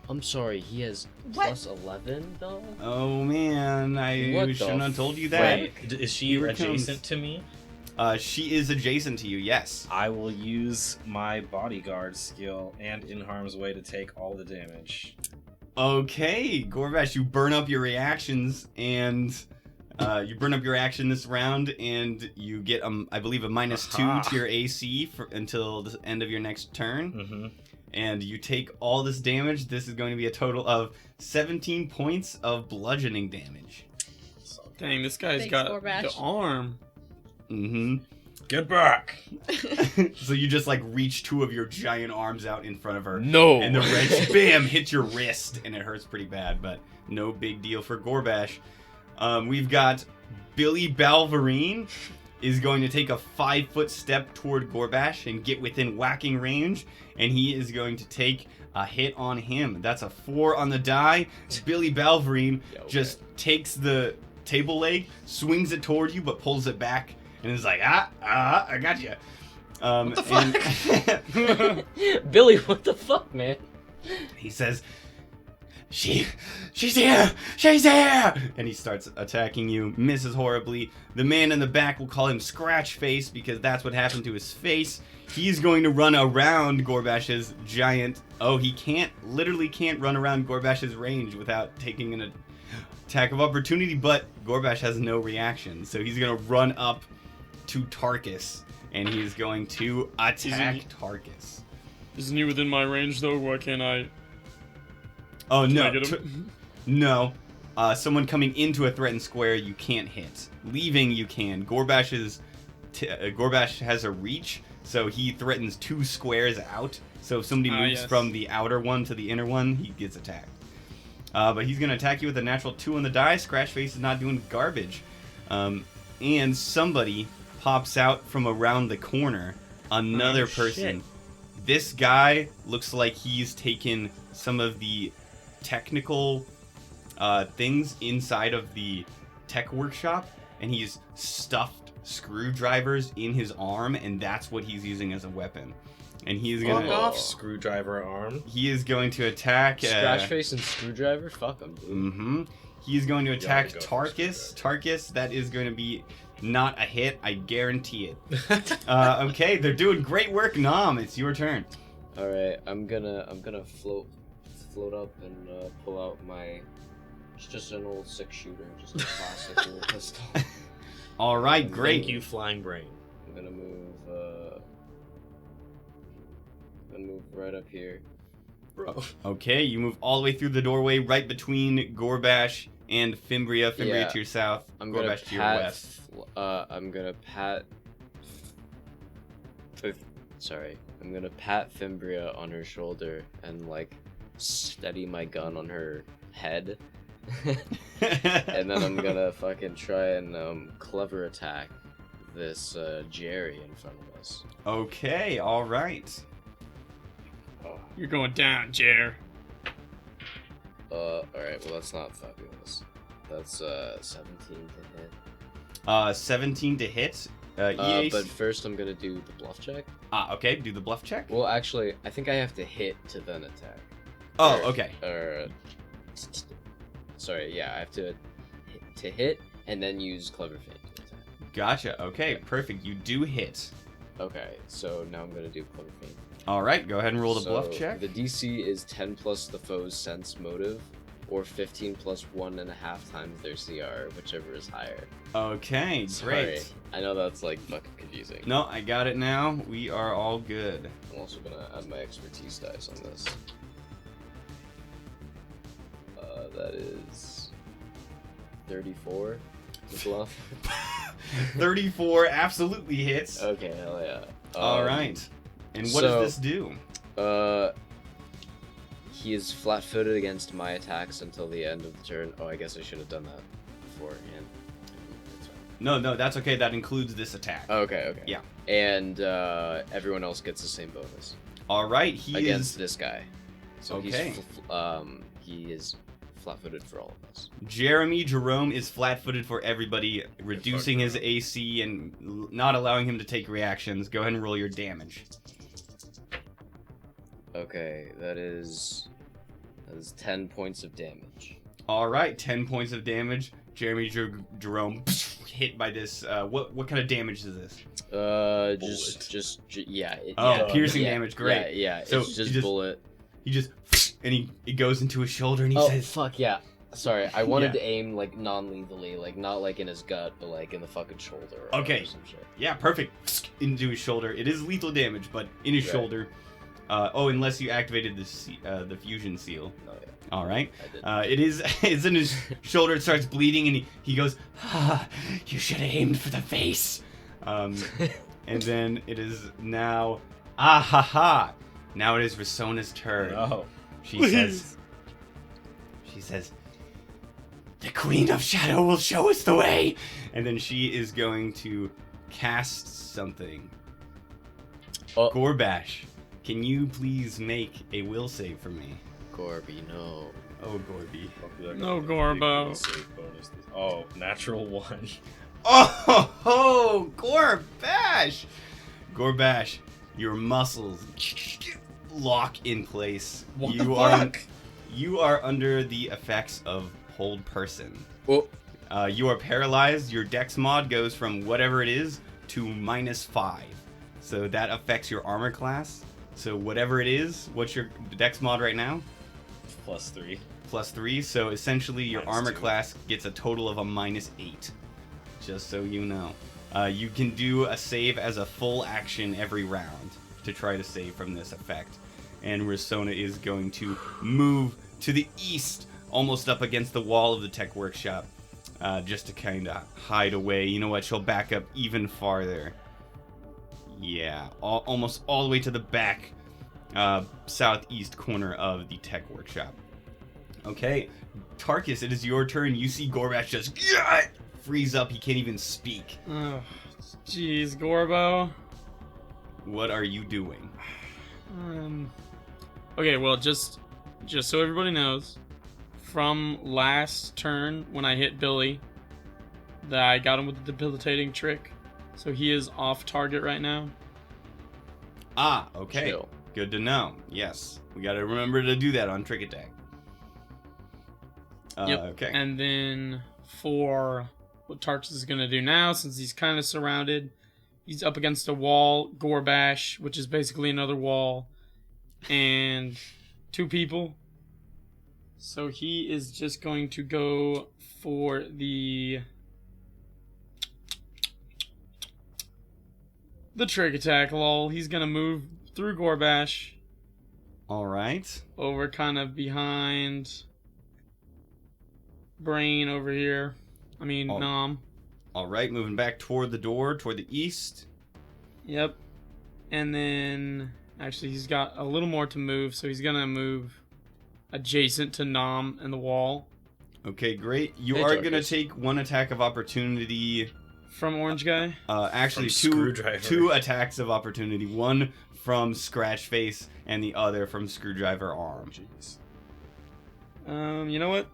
I'm sorry, he has What? plus 11 though? Oh man, I What the shouldn't have told you that. Wait, is she Here it adjacent comes. to me? She is adjacent to you, yes. I will use my bodyguard skill and in harm's way to take all the damage. Okay, Gorbash, you burn up your reactions, and you burn up your action this round, and you get, I believe, a -2 to your AC until the end of your next turn. Mm-hmm. And you take all this damage. This is going to be a total of 17 points of bludgeoning damage. Dang, this guy's Thanks, got Gorbash. the arm. Mm-hmm. Get back! So you just, like, reach two of your giant arms out in front of her. No! And the wrench, bam, hits your wrist, and it hurts pretty bad, but no big deal for Gorbash. We've got Billy Balverine is going to take a 5-foot step toward Gorbash and get within whacking range, and he is going to take a hit on him. That's a 4 on the die. Billy Balverine just takes the table leg, swings it toward you, but pulls it back, and is like, I got you. What the fuck? Billy, what the fuck, man? He says, She's here! She's here! And he starts attacking you, misses horribly. The man in the back, will call him Scratch Face because that's what happened to his face. He's going to run around Gorbash's giant... Oh, he literally can't run around Gorbash's range without taking an attack of opportunity, but Gorbash has no reaction. So he's going to run up to Tarkus, and he's going to attack Tarkus. Isn't he within my range though? Why can't I? Oh, Can no. I get him? No. Someone coming into a threatened square, you can't hit. Leaving, you can. Gorbash has a reach, so he threatens 2 squares out. So if somebody moves from the outer one to the inner one, he gets attacked. But he's going to attack you with a natural 2 on the die. Scratchface is not doing garbage. And somebody pops out from around the corner. Another person. Shit. This guy looks like he's taken some of the technical things inside of the tech workshop, and he's stuffed screwdrivers in his arm, and that's what he's using as a weapon. And he's Fuck gonna off, screwdriver arm. he is going to attack Scratchface and Screwdriver? Fuck him, dude. Mm-hmm. He's going to attack go for Tarkus. Tarkus, that is going to be not a hit, I guarantee it. Okay, they're doing great work, Nom. It's your turn. All right, I'm gonna float up and pull out my. It's just an old 6-shooter, just a classic little pistol. All right, great. Thank you, Flying Brain. I'm gonna move right up here. Bro. Okay, you move all the way through the doorway, right between Gorbash and Fimbria. Fimbria Yeah, to your south, I'm gonna Gorbash to your pat. west. I'm gonna pat. I'm gonna pat Fimbria on her shoulder and like steady my gun on her head. And then I'm gonna fucking try and clever attack this Jerry in front of us. Okay, all right. You're going down, Jer. Alright, well that's not fabulous. That's 17 to hit. 17 to hit. EA. But first I'm gonna do the bluff check. Okay, do the bluff check. Well, actually, I think I have to hit to then attack. Oh, okay. Sorry, yeah, I have to hit and then use clever feint to attack. Gotcha. Okay, perfect. You do hit. Okay, so now I'm gonna do clever feint. All right, go ahead and roll the So bluff check. The DC is 10 plus the foe's sense motive, or 15 plus 1.5 times their CR, whichever is higher. Okay, Sorry. great. I know that's like fucking confusing. No, I got it now. We are all good. I'm also gonna add my expertise dice on this. That is 34 to bluff. 34 absolutely hits. Okay, hell yeah. All right. And what so- does this do? He is flat-footed against my attacks until the end of the turn. Oh, I guess I should have done that beforehand. That's fine. No, that's okay. That includes this attack. Okay. Yeah. And everyone else gets the same bonus All right. He against is this guy. So Okay. he is flat-footed for all of us. Jeremy Jerome is flat-footed for everybody, reducing his AC and not allowing him to take reactions. Go ahead and roll your damage. Okay, that is 10 points of damage. All right, 10 points of damage. Jeremy Jerome hit by this. What kind of damage is this? Piercing damage. Great. Yeah. So it's you just just- bullet. He just and he goes into his shoulder and he Oh says, fuck yeah! Sorry, I wanted Yeah. to aim like non-lethally, like not like in his gut, but like in the fucking shoulder. Okay. Or some shit. "Yeah, perfect." Into his shoulder. It is lethal damage, but in his Right. shoulder. Unless you activated the fusion seal. Oh yeah, All right. I did. It's in his shoulder. It starts bleeding, and he goes, "You should have aimed for the face." And then it is now, Now it is Rasona's turn. No. She says, "The Queen of Shadow will show us the way," and then she is going to cast something. Oh. Gorbash, can you please make a will save for me? Gorby, no. Oh, Gorby. No, Gorbo. Save bonus. Oh, natural 1. Oh, Gorbash! Gorbash, your muscles lock in place. What you the are fuck? you are under the effects of Hold Person. Oh, You are paralyzed. Your dex mod goes from whatever it is to -5. So that affects your armor class. So whatever it is, what's your dex mod right now? +3. +3. So essentially your armor -2. class gets a total of a -8. Just so you know. You can do a save as a full action every round to try to save from this effect. And Rasona is going to move to the east, almost up against the wall of the tech workshop, just to kind of hide away. You know what? She'll back up even farther. Yeah, almost all the way to the back, southeast corner of the tech workshop. Okay, Tarkus, it is your turn. You see Gorbash just freeze up. He can't even speak. Oh, jeez, Gorbo. What are you doing? Okay, well, just so everybody knows, from last turn when I hit Billy, that I got him with the debilitating trick, so he is off target right now. Ah, okay. Chill. Good to know. Yes, we got to remember to do that on Trick Attack. Yep. Okay. And then for what Tarkus is gonna do now, since he's kind of surrounded, he's up against a wall, Gorbash, which is basically another wall, and 2 people. So he is just going to go for the trick attack, lol. He's gonna move through Gorbash All right. over kind of behind Brain over here. I mean, Oh. Nom. All right. Moving back toward the door, toward the east. Yep. And then, actually, he's got a little more to move, so he's gonna move adjacent to Nom and the wall. Okay, great. You Hey, are gonna Tarkus. take 1 attack of opportunity. From Orange Guy. Actually, From Screwdriver. two attacks of opportunity. One from Scratch Face, and the other from Screwdriver Arm. Jeez. You know what?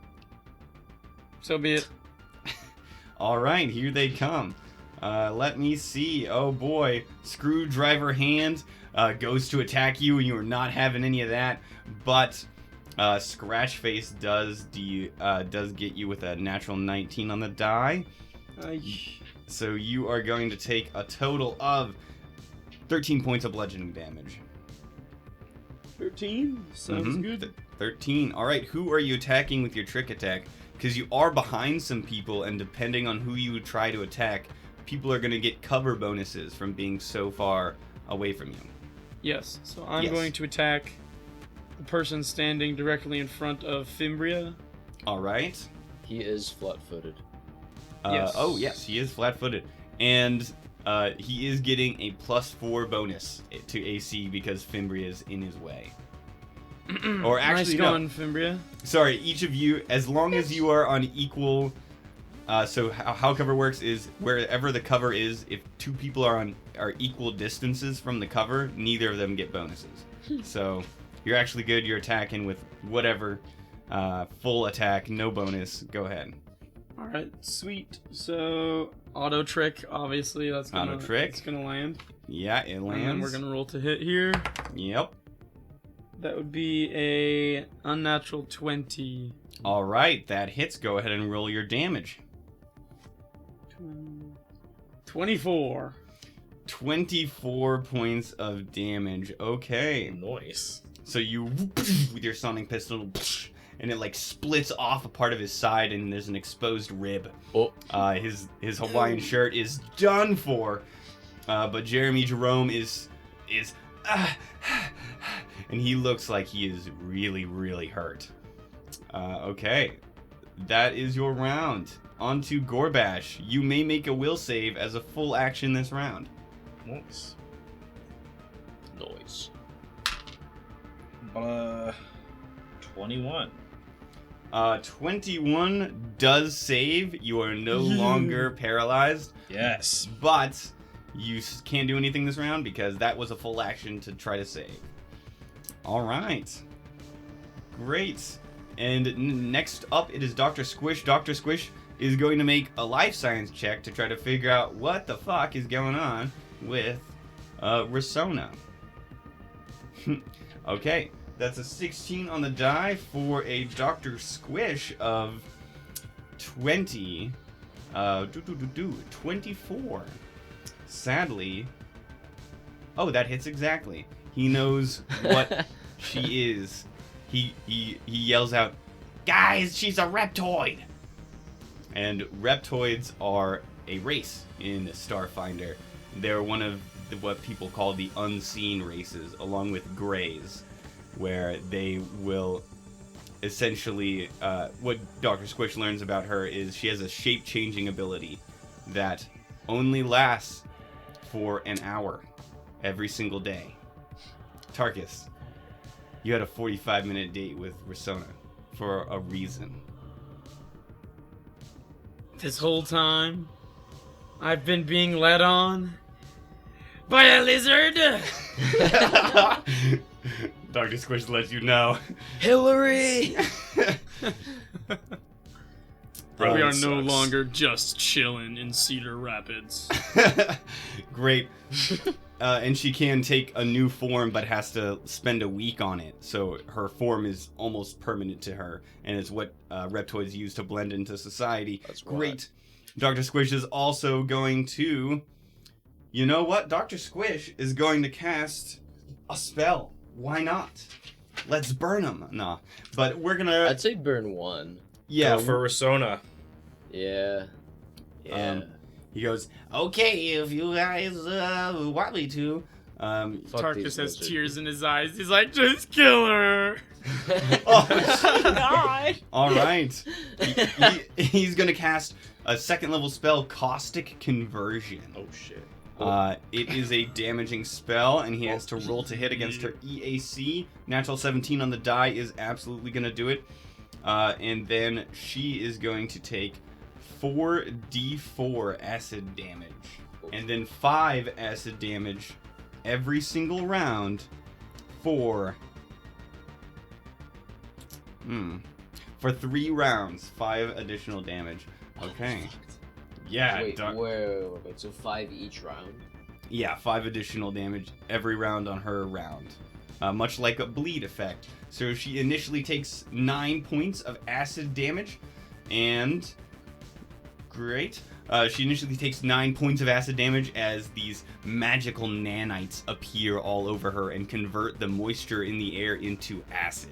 So be it. All right, here they come. Let me see. Oh boy, Screwdriver Hand goes to attack you, and you are not having any of that. But Scratch Face does get you with a natural 19 on the die. So you are going to take a total of 13 points of bludgeoning damage. 13. Sounds Mhm. good. 13. All right, who are you attacking with your trick attack? Because you are behind some people, and depending on who you try to attack, people are going to get cover bonuses from being so far away from you. Yes, so I'm Yes. going to attack the person standing directly in front of Fimbria. All right. He is flat-footed. Yes. Oh, yes, he is flat-footed. And he is getting a +4 bonus to AC because Fimbria is in his way. Or actually, nice going, Fimbria. Sorry, each of you, as long as you are on equal... so how cover works is wherever the cover is, if two people are equal distances from the cover, neither of them get bonuses. So you're actually good. You're attacking with whatever. Full attack, no bonus. Go ahead. All right, sweet. So auto trick, obviously that's gonna Auto trick. It's gonna land. Yeah, it lands. And then we're gonna roll to hit here. Yep. That would be a unnatural 20. All right, that hits. Go ahead and roll your damage. 24. 24 points of damage. Okay. Nice. So you, with your sonic pistol, and it like splits off a part of his side, and there's an exposed rib. Oh. His Hawaiian shirt is done for. But Jeremy Jerome is, and he looks like he is really, really hurt. Okay, that is your round. On to Gorbash. You may make a will save as a full action this round. Nice. Noise. 21. 21 does save. You are no longer paralyzed, Yes. but you can't do anything this round because that was a full action to try to save. All right. Great. And next up, it is Dr. Squish. Dr. Squish is going to make a life science check to try to figure out what the fuck is going on with Risona. Okay, that's a 16 on the die for a Dr. Squish of 24. Sadly, oh, that hits exactly. He knows what she is. He yells out, "Guys, she's a reptoid!" And reptoids are a race in Starfinder. They're one of what people call the unseen races, along with greys, where they will essentially, what Dr. Squish learns about her is she has a shape-changing ability that only lasts for an hour every single day. Tarkus, you had a 45-minute date with Risona for a reason. This whole time, I've been being led on by a lizard. Dr. Squish lets you know. Hillary! We are no sucks. longer just chilling in Cedar Rapids. Great. And she can take a new form, but has to spend a week on it. So her form is almost permanent to her, and it's what reptoids use to blend into society. That's Great. Dr. Squish is also going to... You know what? Dr. Squish is going to cast a spell. Why not? Let's burn him. Nah. But we're gonna... I'd say burn one. yeah, Go for Risona. Yeah. Yeah. he goes, okay, if you guys want me to. Fuck Tarkus these has lizards. tears in his eyes. He's like, just kill her. Oh, God. all right. He's going to cast a second-level spell, Caustic Conversion. Oh shit. It is a damaging spell, and he has to roll to hit against her EAC. Natural 17 on the die is absolutely going to do it. And then she is going to take 4d4 acid damage. And then 5 acid damage every single round for 3 rounds. 5 additional damage. Okay. Yeah. Wait, so 5 each round? Yeah, 5 additional damage every round on her round. Much like a bleed effect. So she initially takes 9 points of acid damage, and Great. She initially takes 9 points of acid damage as these magical nanites appear all over her and convert the moisture in the air into acid.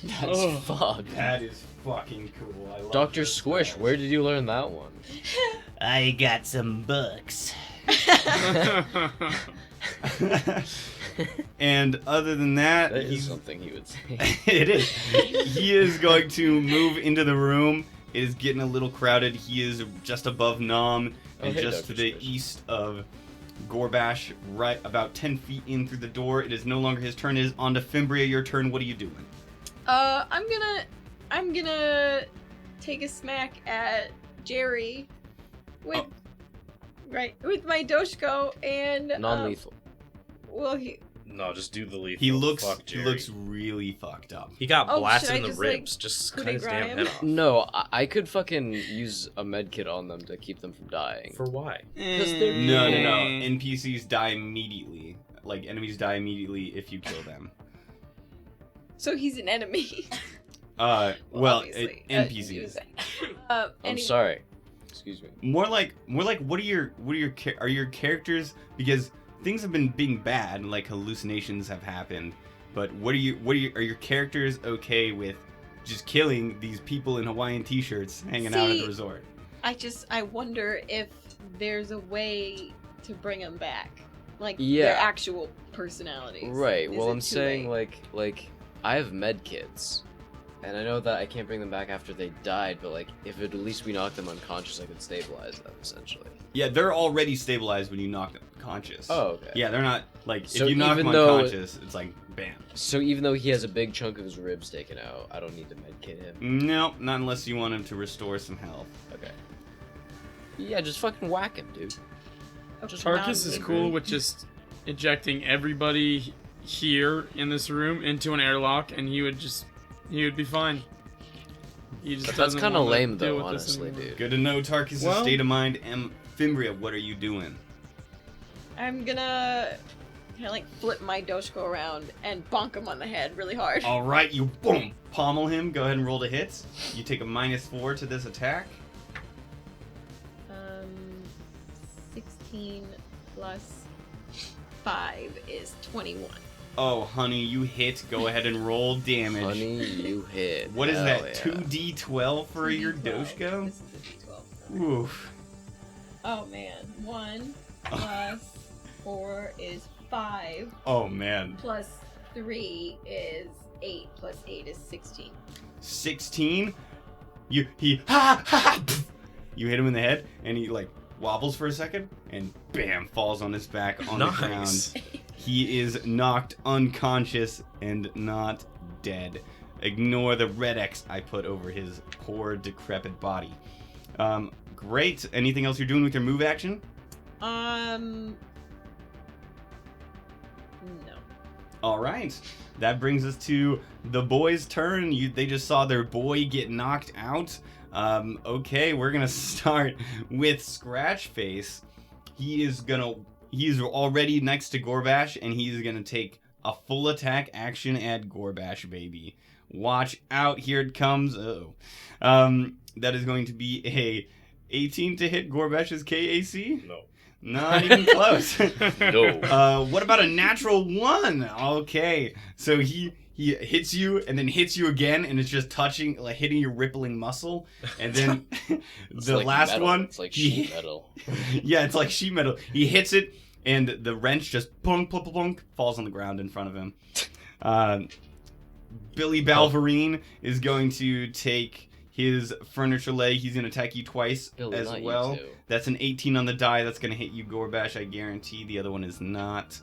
That's fucked. That is fucking cool. I love Dr. this Squish, spell. where did you learn that one? I got some books. And other than that, That is he's something he would say. it is. He is going to move into the room. It is getting a little crowded. He is just above Nom Oh, and hey, just Dr. to the Squish. east of Gorbash, right about 10 feet in through the door. It is no longer his turn. It is on to Fimbria. Your turn. What are you doing? I'm gonna take a smack at Jerry with with my Doshko and Non-lethal. well, he No, just do the lethal. He looks Fuck Jerry. really fucked up. He got Oh, blasted should I in the just, like, ribs. Just coup cut de his grace damn him? head off. No, I could fucking use a med kit on them to keep them from dying. For why? No. NPCs die immediately. Like, enemies die immediately if you kill them. so he's an enemy. Well, obviously. NPCs. I'm Any- sorry. Excuse me. More like what are your characters, because things have been being bad and like hallucinations have happened, but are your characters okay with just killing these people in Hawaiian t-shirts hanging out at the See, resort? I wonder if there's a way to bring them back, like Yeah. their actual personalities. Right. Is Well, it I'm too saying late? like I have med kits, and I know that I can't bring them back after they died. But like, if at least we knock them unconscious, I could stabilize them essentially. Yeah, they're already stabilized when you knock them unconscious. Oh, okay. Yeah, they're not like So if you knock even them though- unconscious, it's like bam. So even though he has a big chunk of his ribs taken out, I don't need to med kit him. No, not unless you want him to restore some health. Okay. Yeah, just fucking whack him, dude. Okay, Tarkus is now- cool with just ejecting everybody here in this room into an airlock, and he would be fine. He just But that's doesn't kind of wanna lame, deal though, with this honestly, anymore. dude. Good to know Tarkus' Well- state of mind. Fimbria, what are you doing? I'm gonna kind of like flip my Doshko around and bonk him on the head really hard. All right, you boom pommel him. Go ahead and roll to hit. You take a -4 to this attack. 16 plus 5 is 21. Oh, honey, you hit. Go ahead and roll damage. Honey, you hit. What is Hell that? yeah. 2d12 for your 2d12. Doshko? This is a d12. Oof. Oh man. 1 plus 4 is 5. Oh man. Plus 3 is 8. Plus 8 is 16. 16. You hit him in the head, and he like wobbles for a second, and bam, falls on his back on the ground. Nice. He is knocked unconscious and not dead. Ignore the red X I put over his poor, decrepit body. Great. Anything else you're doing with your move action? No. All right. That brings us to the boys' turn. They just saw their boy get knocked out. Okay, we're gonna start with Scratchface. He's already next to Gorbash, and he's gonna take a full attack action at Gorbash, baby. Watch out, here it comes. That is going to be a 18 to hit Gorbash's KAC. No. Not even close. No. What about a natural 1? Okay, so he hits you and then hits you again, and it's just touching, like hitting your rippling muscle. And then It's the like last metal. one, It's like he- sheet metal. yeah, it's like sheet metal. He hits it, and the wrench just plunk, plunk, plunk, falls on the ground in front of him. Billy Balverine is going to take his furniture leg. He's going to attack you twice Billy, as not you well. two. That's an 18 on the die. That's going to hit you, Gorbash, I guarantee. The other one is not.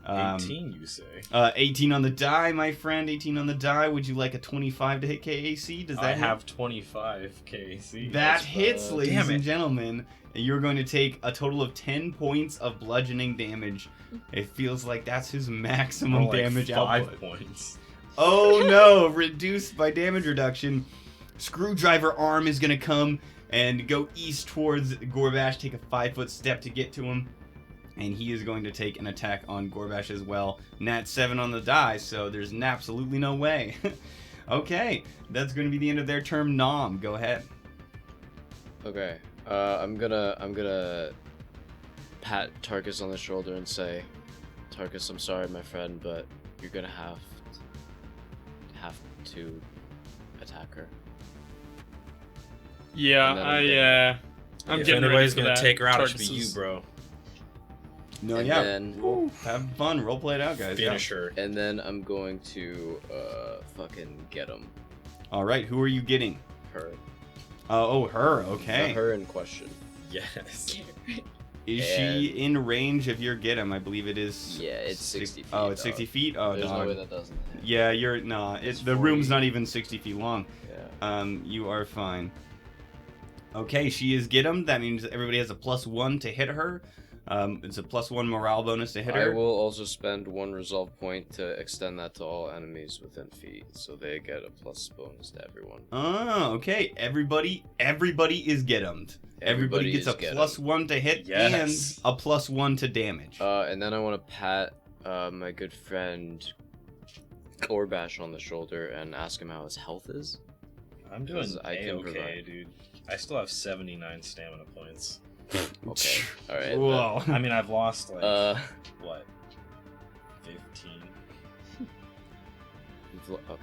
18, you say? 18 on the die, my friend. 18 on the die. Would you like a 25 to hit KAC? Does that I hit? have 25 KC. That hits, damn ladies it. and gentlemen. You're going to take a total of 10 points of bludgeoning damage. It feels like that's his maximum More like damage 5 output. points. Oh no, reduced by damage reduction. Screwdriver arm is going to come and go east towards Gorbash, take a 5-foot step to get to him. And he is going to take an attack on Gorbash as well. Nat 7 on the die, so there's absolutely no way. Okay, that's going to be the end of their turn. Nom, go ahead. Okay. I'm gonna pat Tarkus on the shoulder and say, Tarkus, I'm sorry, my friend, but you're gonna have to attack her. Yeah, I'm If getting ready anybody's for gonna that. take her out, it should be Tarkus you, bro. No, And yeah. then- Have fun. Role play it out, guys. Yeah. Finish her. And then I'm going to fucking get him. All right. Who are you getting? Her. Oh, her. The Okay. her in question. Yes. Is she in range of your get him? I believe it is. Yeah, it's 60 feet. Oh, it's dog. 60 feet. Oh, There's dog. no way that doesn't hit. Yeah, you're no. It's The room's 40. not even 60 feet long. Yeah. You are fine. Okay, she is get him. That means everybody has a +1 to hit her. It's a +1 morale bonus to hit I her. will also spend 1 resolve point to extend that to all enemies within feet, so they get a plus bonus to everyone. Oh, okay. Everybody is get em'd. Everybody gets a is get 'em. +1 to hit Yes. and a +1 to damage. And then I want to pat my good friend Gorbash on the shoulder and ask him how his health is. I'm doing I can okay, provide. dude. I still have 79 stamina points. Okay. All right. Whoa. I mean, I've lost like what, 15? Okay.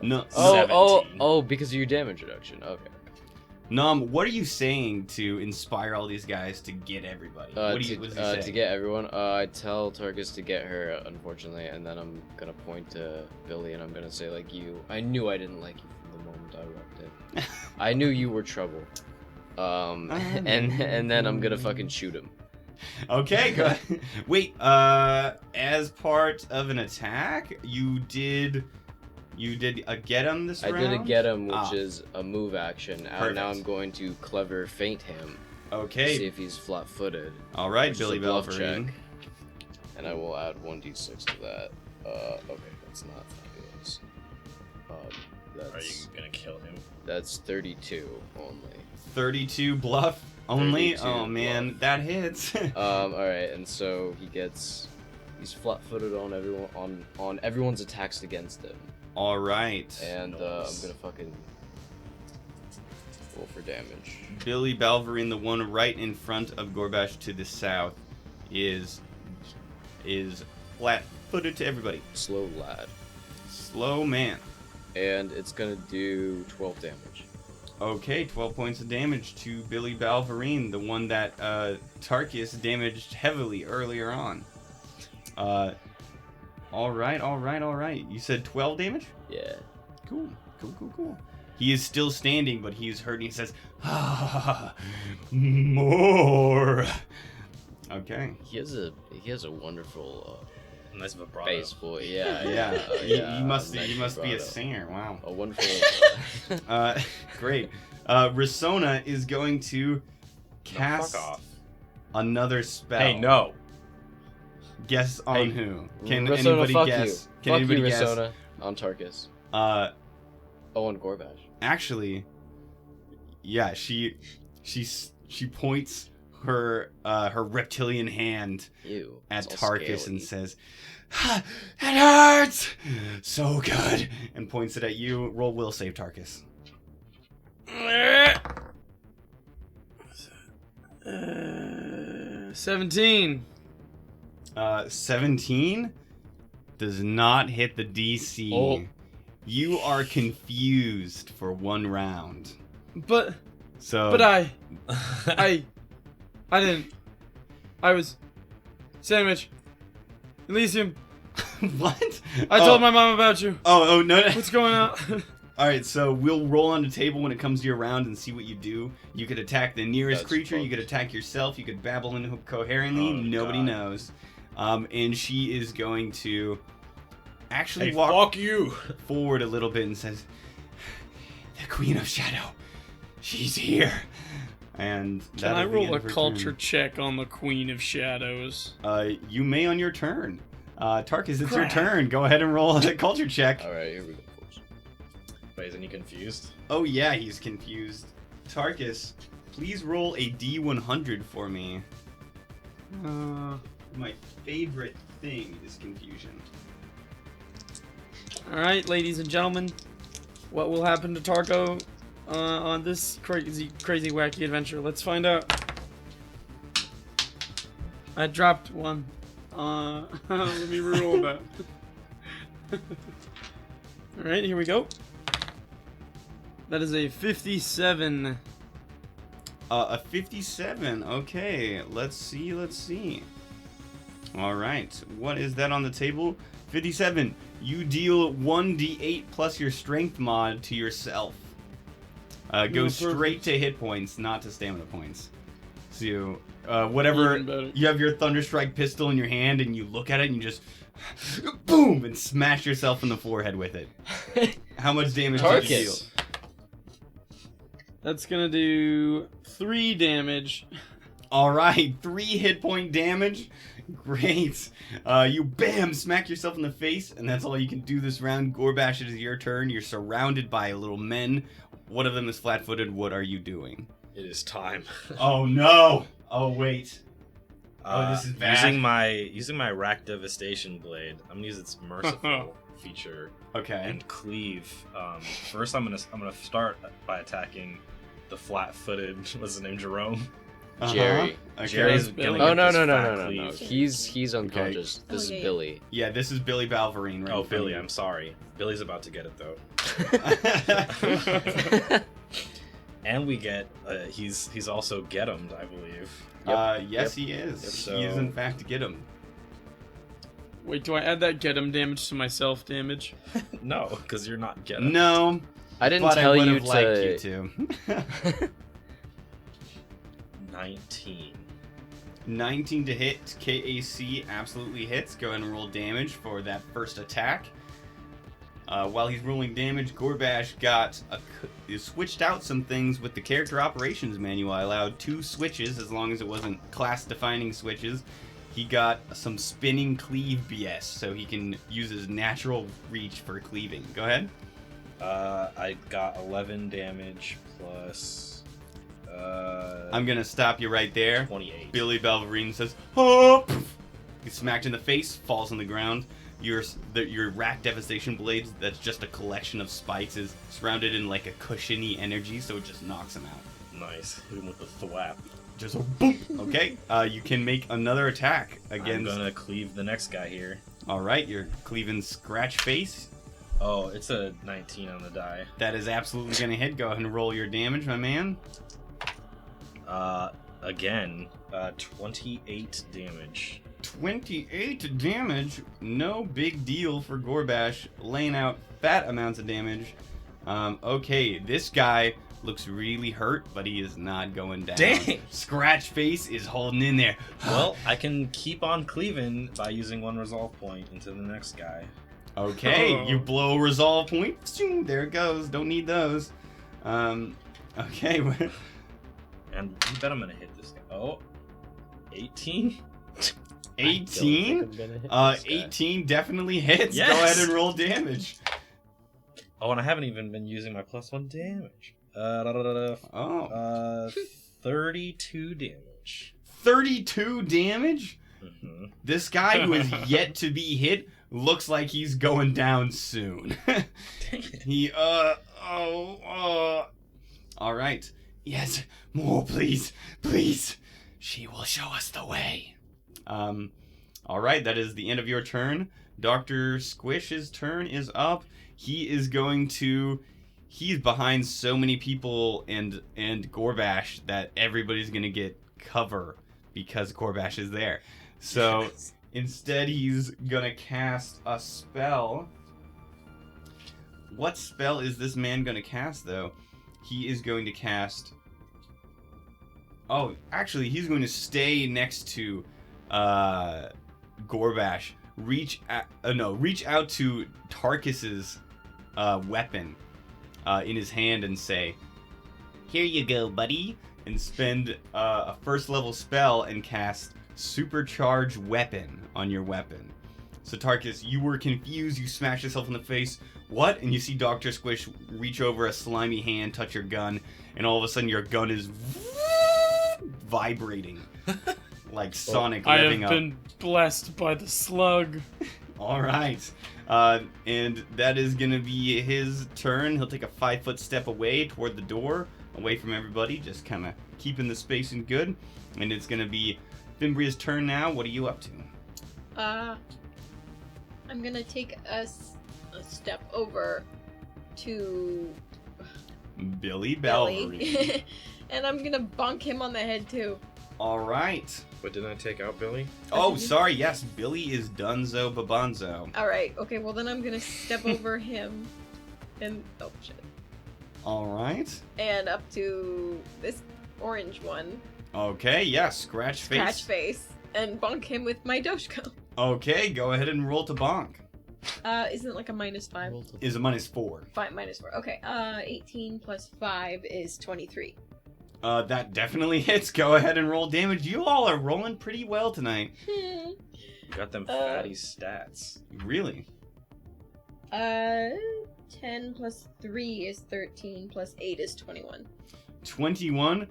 No. Oh, 17. because of your damage reduction. Okay. Nom, what are you saying to inspire all these guys to get everybody? What does he say? To get everyone, I tell Tarkus to get her, unfortunately, and then I'm gonna point to Billy and I'm gonna say, like, I knew I didn't like you from the moment I walked in. I knew you were trouble. And then I'm gonna fucking shoot him. Okay, go ahead. Wait, as part of an attack, you did a get him this I round? did a get him, which is a move action. Perfect. Now I'm going to clever feint him. Okay. See if he's flat-footed. All right, which is Billy a bluff Belverine. check. And I will add 1d6 to that. Okay, that's not fabulous. Are you gonna kill him? That's 32 only. 32 bluff only? 32 Oh man, bluff. that hits. Alright, and so he's flat-footed on everyone's attacks against him. All right. And I'm Nice. gonna fucking roll for damage. Billy Belverine, the one right in front of Gorbash to the south, is flat-footed to everybody. Slow lad. Slow man. And it's gonna do 12 damage. Okay, 12 points of damage to Billy Balverine, the one that Tarkus damaged heavily earlier on. All right. You said 12 damage? Yeah. Cool. He is still standing, but he's hurting. He says, more. Okay. He has a wonderful Nice vibrato. bass voice. Yeah. You must nice be a vibrato. singer. Wow. A wonderful. Great. Risona is going to cast Fuck off. another spell. Hey, no. Guess on Hey, who? Can Risona, anybody fuck guess? You. Can Fuck anybody you, guess? Risona. On Tarkus. On Gorbash. Actually, yeah, she points her reptilian hand Ew. at it's all Tarkus scaly. and says, "It hurts so good," and points it at you. Roll will save, Tarkus. 17. 17 does not hit the DC. Oh. You are confused for one round. But So, I didn't. I was sandwich. Elysium. what? I told my mom about you. Oh no! What's going on? All right, so we'll roll on the table when it comes to your round and see what you do. You could attack the nearest That's creature. You fucked. could attack yourself. You could babble incoherently. Oh, Nobody God. knows. And she is going to actually Hey, walk fuck you. forward a little bit and says, "The Queen of Shadow, she's here." And Can that'll I be the roll end a of her culture check on the Queen of Shadows? turn. You may on your turn. Tarkus, it's your Crap. turn. Go ahead and roll a culture check. Alright, here we go, folks. Wait, isn't he confused? Oh yeah, he's confused. Tarkus, please roll a D100 for me. My favorite thing is confusion. All right, ladies and gentlemen, what will happen to Tarko on this crazy wacky adventure? Let's find out. I dropped one. Let me reroll that. Alright, here we go. That is a 57. A 57. Okay, let's see. All right, what is that on the table? 57. You deal 1d8 plus your strength mod to yourself. Go straight to hit points, not to stamina points. So, whatever, you have your Thunderstrike pistol in your hand, and you look at it, and you just boom, and smash yourself in the forehead with it. How much damage did you deal? That's gonna do 3 damage. All right, 3 hit point damage. Great. You bam, smack yourself in the face, and that's all you can do this round. Gorbash, it is your turn. You're surrounded by little men. One of them is flat-footed. What are you doing? It is time. Oh no! Oh wait. Oh, this is bad. Using my Rack Devastation Blade, I'm gonna use its Merciful feature. Okay. And cleave. First, I'm gonna start by attacking the flat-footed. What's his name? Jerome. Jerry. Okay. Jerry's Billy. gonna Oh get no this no no fat no no no. cleave. He's unconscious. Oh, This is yeah, yeah. Billy. Yeah, this is Billy Balverine. Right Oh, in front Billy, of I'm sorry. Billy's about to get it though. you. And we get he's also get-em'd, I believe. Yes, he is. Yep, He is so- in fact get him. Wait, do I add that get him damage to my self damage? No, because you're not get-em'd. No, I didn't but tell I would you have liked you to. to. 19. 19 to hit. KAC absolutely hits. Go ahead and roll damage for that first attack. While he's rolling damage, Gorbash switched out some things with the character operations manual. I allowed 2 switches as long as it wasn't class-defining switches. He got some spinning cleave BS, so he can use his natural reach for cleaving. Go ahead. I got 11 damage plus. I'm gonna stop you right there. 28. Billy Balverine says, "Oh!" He's smacked in the face, falls on the ground. Your Rack Devastation Blades, that's just a collection of spikes, is surrounded in like a cushiony energy, so it just knocks him out. Nice. Hit him with the thwap. Just a boom. Okay, you can make another attack I'm against. gonna cleave the next guy here. All right, you're cleaving Scratch Face. Oh, it's a 19 on the die. That is absolutely gonna hit. Go ahead and roll your damage, my man. Again, 28 damage. 28 damage. No big deal for Gorbash, laying out fat amounts of damage. Okay, this guy looks really hurt, but he is not going down. Dang! Scratch Face is holding in there. Well, I can keep on cleaving by using 1 resolve point into the next guy. Okay, you blow a resolve point. Zoom, there it goes. Don't need those. Okay. And you bet I'm gonna hit this guy. Oh, 18? 18? 18 definitely hits. Yes! Go ahead and roll damage. Oh, and I haven't even been using my +1 damage. Oh. 32 damage. 32 damage? Mm-hmm. This guy who is yet to be hit looks like he's going down soon. Dang it. He, All right. Yes, more, please. Please. She will show us the way. All right, that is the end of your turn. Dr. Squish's turn is up. He is going to... He's behind so many people and Gorbash that everybody's going to get cover because Gorbash is there. So instead he's going to cast a spell. What spell is this man going to cast, though? He is going to cast... Oh, actually, he's going to stay next to Gorbash. Reach out to Tarkus's weapon in his hand and say, "Here you go, buddy," and spend a first level spell and cast Supercharge Weapon on your weapon. So Tarkus, you were confused. You smashed yourself in the face. What? And you see Dr. Squish reach over a slimy hand, touch your gun, and all of a sudden your gun is vibrating like Sonic I revving have up. been blessed by the slug. All right. And that is going to be his turn. He'll take a 5-foot step away toward the door, away from everybody, just kind of keeping the spacing good. And it's going to be Fimbria's turn now. What are you up to? I'm gonna take a step over to Billy Belvery. Billy. And I'm gonna bonk him on the head too. All right. But didn't I take out Billy? Oh, sorry. Yes, Billy is Dunzo Babonzo. Alright, okay, well then I'm gonna step over him and oh shit. All right. And up to this orange one. Okay, yeah, scratch face. Scratch face. And bonk him with my Doshko. Okay, go ahead and roll to bonk. Isn't it like a -5? Is a -4. 5 -4. Okay, 18 plus 5 is 23. That definitely hits. Go ahead and roll damage. You all are rolling pretty well tonight. You got them fatty stats. Really? 10 plus 3 is 13, plus 8 is 21. 21.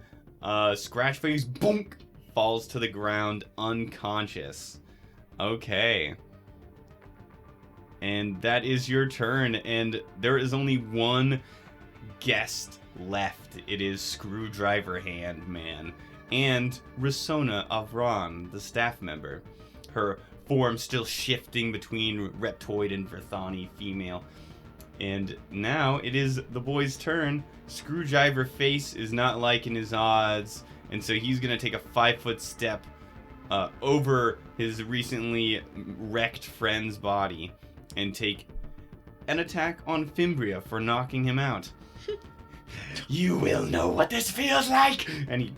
Scratch face, boonk, falls to the ground unconscious. Okay. And that is your turn, and there is only one guest left. It is Screwdriver Hand Man and Risona Avron, the staff member. Her form still shifting between Reptoid and Verthani female. And now it is the boy's turn. Screwdriver Face is not liking his odds, and so he's gonna take a 5-foot step over his recently wrecked friend's body and take an attack on Fimbria for knocking him out. You will know what this feels like! And he,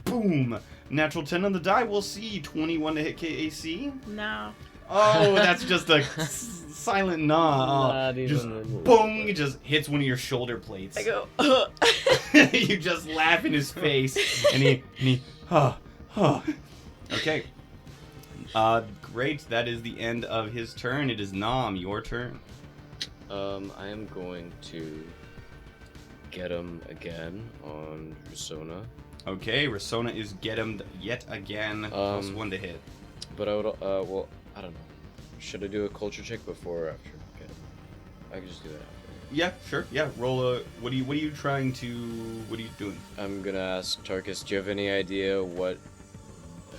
boom! Natural 10 on the die, we'll see. 21 to hit KAC. No. Oh, that's just a silent nah. Not Just even boom! It just hits one of your shoulder plates. I go, You just laugh in his face, and he, Okay. Great. That is the end of his turn. It is Nam, your turn. I am going to get him again on Risona. Okay, Risona is get him yet again. +1 to hit. But I would, well, I don't know. Should I do a culture check before or after? Okay. I can just do that after. Yeah, sure. Yeah, roll a. What are you doing? I'm gonna ask Tarkus, do you have any idea what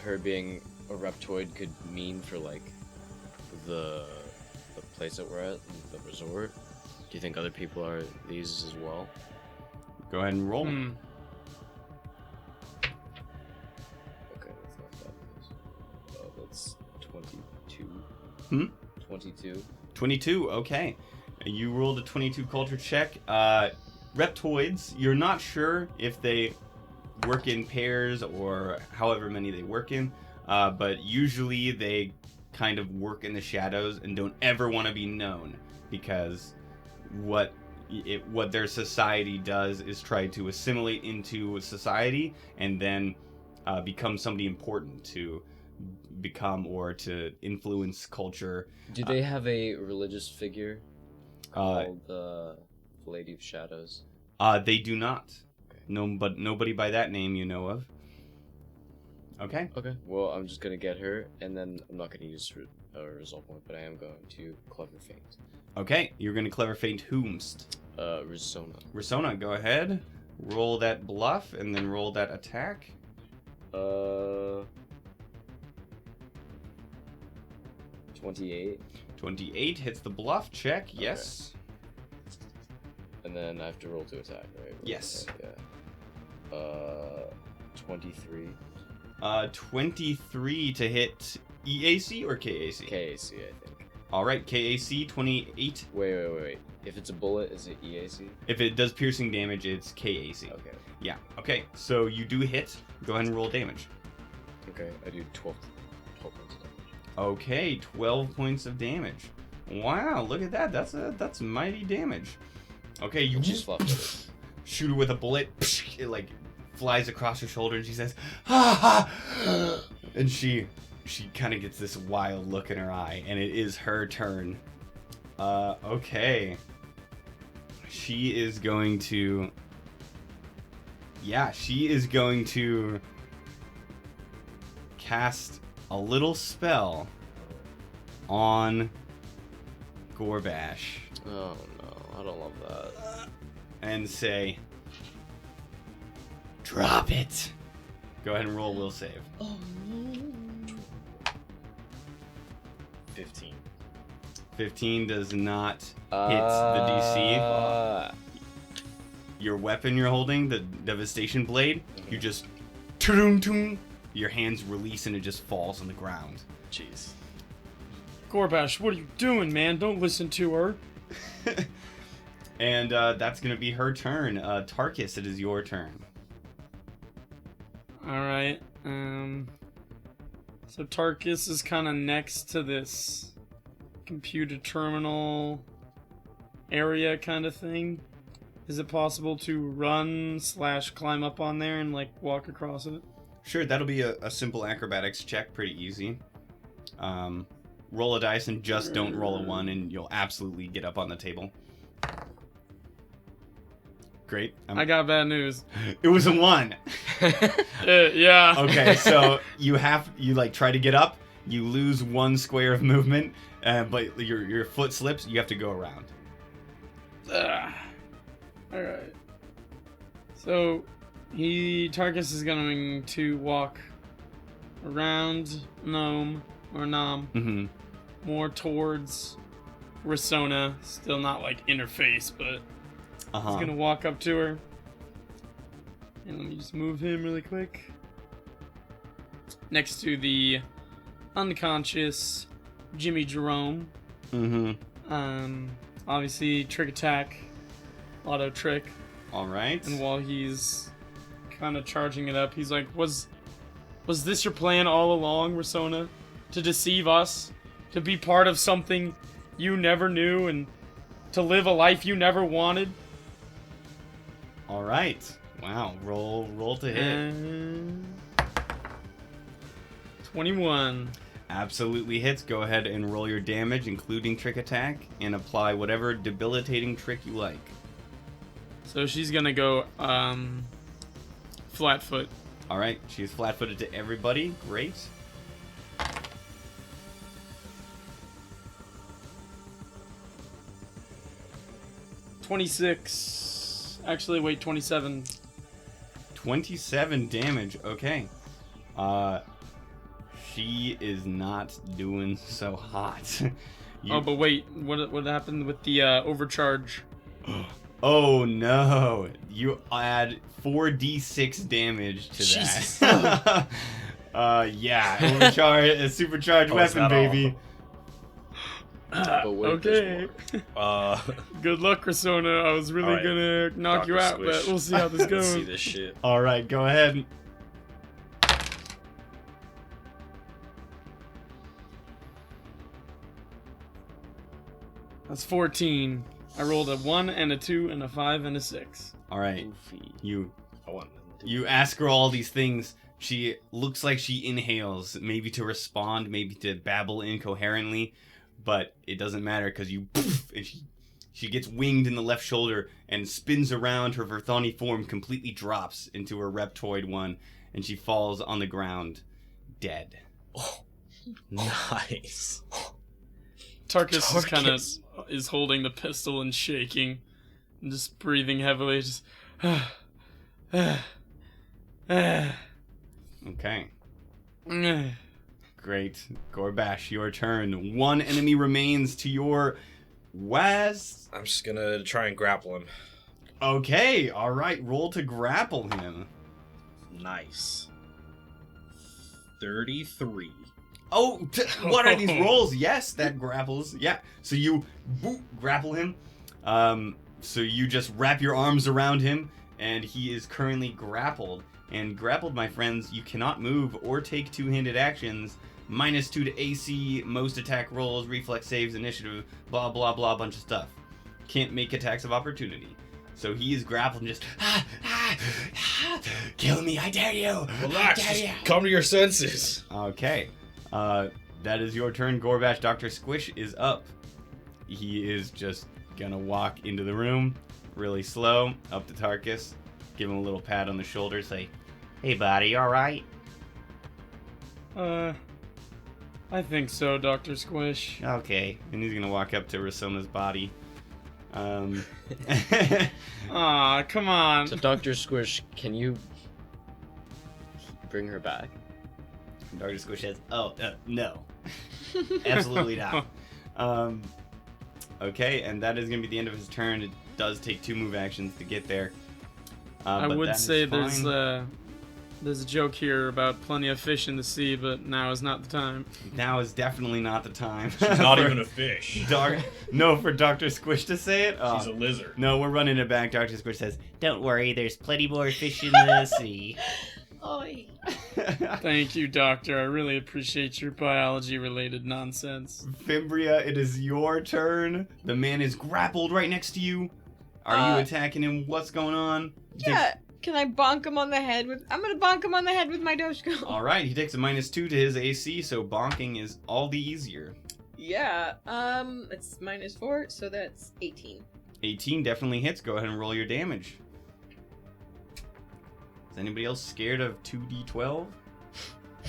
her being a Reptoid could mean for, like, the place that we're at, the resort? Do you think other people are these as well? Go ahead and roll. Okay, that's not that. That's 22. 22. 22. Okay. You rolled a 22 culture check. Reptoids, you're not sure if they work in pairs or however many they work in, but usually they kind of work in the shadows and don't ever want to be known, because what their society does is try to assimilate into society and then become somebody important to become or to influence culture. Do they have a religious figure called the Lady of Shadows? They do not. Okay. No, but nobody by that name you know of. Okay. Okay. Well, I'm just gonna get her, and then I'm not gonna use a resolve point, but I am going to clever feint. Okay, you're gonna clever feint whomst. Risona. Risona, go ahead. Roll that bluff and then roll that attack. 28. 28 hits the bluff check. Yes. And then I have to roll to attack, right? Yes. Yeah. 23. 23 to hit EAC or KAC? KAC, I think. All right, KAC 28. Wait. If it's a bullet, is it EAC? If it does piercing damage, it's KAC. Okay. Yeah. Okay. So you do hit. Go ahead and roll damage. Okay, I do 12 points of damage. Okay, 12 points of damage. Wow, look at that. That's mighty damage. Okay, you She's flat-footed. shoot her with a bullet. It like flies across her shoulder, and she says, "Ha ha!" And she kind of gets this wild look in her eye, and it is her turn. Okay. She is going to. Yeah, she is going to cast a little spell on Gorbash Oh no, I don't love that. and say, drop it. Go ahead and roll will save. Oh no. 15. 15 does not hit the DC. DC. Your weapon you're holding, the devastation blade, you just toom, your hands release and it just falls on the ground. Jeez. Gorbash, what are you doing, man? Don't listen to her. And that's gonna be her turn. Tarkus, it is your turn. Alright, so Tarkus is kind of next to this computer terminal area kind of thing. Is it possible to run / climb up on there and, like, walk across it? Sure, that'll be a simple acrobatics check, pretty easy. Roll a dice and just don't roll a 1 and you'll absolutely get up on the table. Great. I got bad news. It was a 1. Yeah. Okay, so you like try to get up, you lose 1 square of movement, but your foot slips, you have to go around. Alright. So, Tarkus is going to walk around Nom, Mm-hmm. more towards Risona. Still not, like, in her face, but Uh-huh. he's gonna walk up to her. And let me just move him really quick. Next to the unconscious Jimmy Jerome. Mm-hmm. Obviously, trick attack, auto trick. All right. And while he's kind of charging it up, he's like, Was this your plan all along, Risona? To deceive us? To be part of something you never knew and to live a life you never wanted? All right. Wow. Roll to hit. And 21. Absolutely hits. Go ahead and roll your damage, including trick attack, and apply whatever debilitating trick you like. So she's gonna go flat foot. All right. She's flat-footed to everybody. Great. Actually, wait, 27. 27 damage. Okay. She is not doing so hot. Oh, but wait, what happened with the overcharge? Oh no! You add 4d6 damage to Jesus. that. Yeah, overcharge, a supercharged Oh, is weapon, that all? baby. But wait, Okay. there's more. Good luck, Risona. I was really Alright, gonna knock you Dr. out, Squish. but we'll see how this Let's goes. see this shit. All right, go ahead. That's 14. I rolled a 1 and a 2 and a 5 and a 6. All right, Goofy. you ask her all these things. She looks like she inhales, maybe to respond, maybe to babble incoherently, but it doesn't matter because you poof, and she gets winged in the left shoulder and spins around. Her Verthani form completely drops into her reptoid one, and she falls on the ground, dead. Oh, nice. Tarkus is kind of Tarkus. is holding the pistol and shaking, and just breathing heavily. Just Okay, great. Gorbash, your turn. 1 enemy remains to your west. I'm just gonna try and grapple him. Okay, all right. Roll to grapple him. Nice. 33. Oh, what are these rolls? Yes, that grapples. Yeah. So you grapple him. So you just wrap your arms around him, and he is currently grappled. And grappled, my friends, you cannot move or take two-handed actions. -2 to AC, most attack rolls, reflex saves, initiative, blah, blah, blah, bunch of stuff. Can't make attacks of opportunity. So he is grappled and just, kill me, I dare you. Relax. I dare Just you. come to your senses. Okay. That is your turn, Gorbash. Dr. Squish is up. He is just gonna walk into the room really slow, up to Tarkus, give him a little pat on the shoulder, say, hey buddy, alright? I think so, Dr. Squish. Okay, and he's gonna walk up to Rasona's body. Aw, come on. So, Dr. Squish, can you bring her back? Dr. Squish says, no. Absolutely not. Okay, and that is gonna be the end of his turn. It does take 2 move actions to get there. I but would that is say fine. there's a joke here about plenty of fish in the sea, but now is not the time. Now is definitely not the time. She's not for even a fish. No, for Dr. Squish to say it? She's a lizard. No, we're running it back. Dr. Squish says, don't worry, there's plenty more fish in the sea. Oi. Thank you, Doctor. I really appreciate your biology-related nonsense. Fimbria, it is your turn. The man is grappled right next to you. Are you attacking him? What's going on? Yeah. Can I bonk him on the head with... I'm gonna bonk him on the head with my Doshko. Alright, he takes a -2 to his AC, so bonking is all the easier. Yeah. It's -4, so that's 18. 18 definitely hits. Go ahead and roll your damage. Is anybody else scared of 2d12?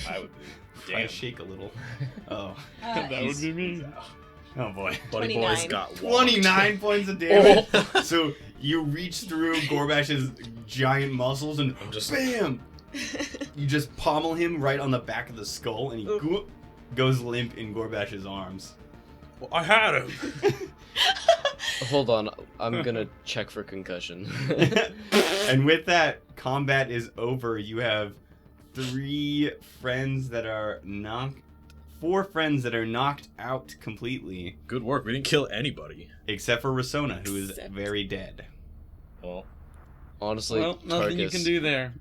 I would be. I Damn. shake a little. Oh. That would be me. Oh boy. Buddy 29. Boy's got 29 points of damage. So you reach through Gorbash's giant muscles and I'm just bam! You just pommel him right on the back of the skull and he goes limp in Gorbash's arms. Well, I had him. Hold on, I'm gonna check for concussion. And with that, combat is over. You have 4 friends that are knocked out completely, Good work. We didn't kill anybody. except for Rasona, who is Except- very dead. Well, Honestly, Well, nothing you Tarkus, can do there.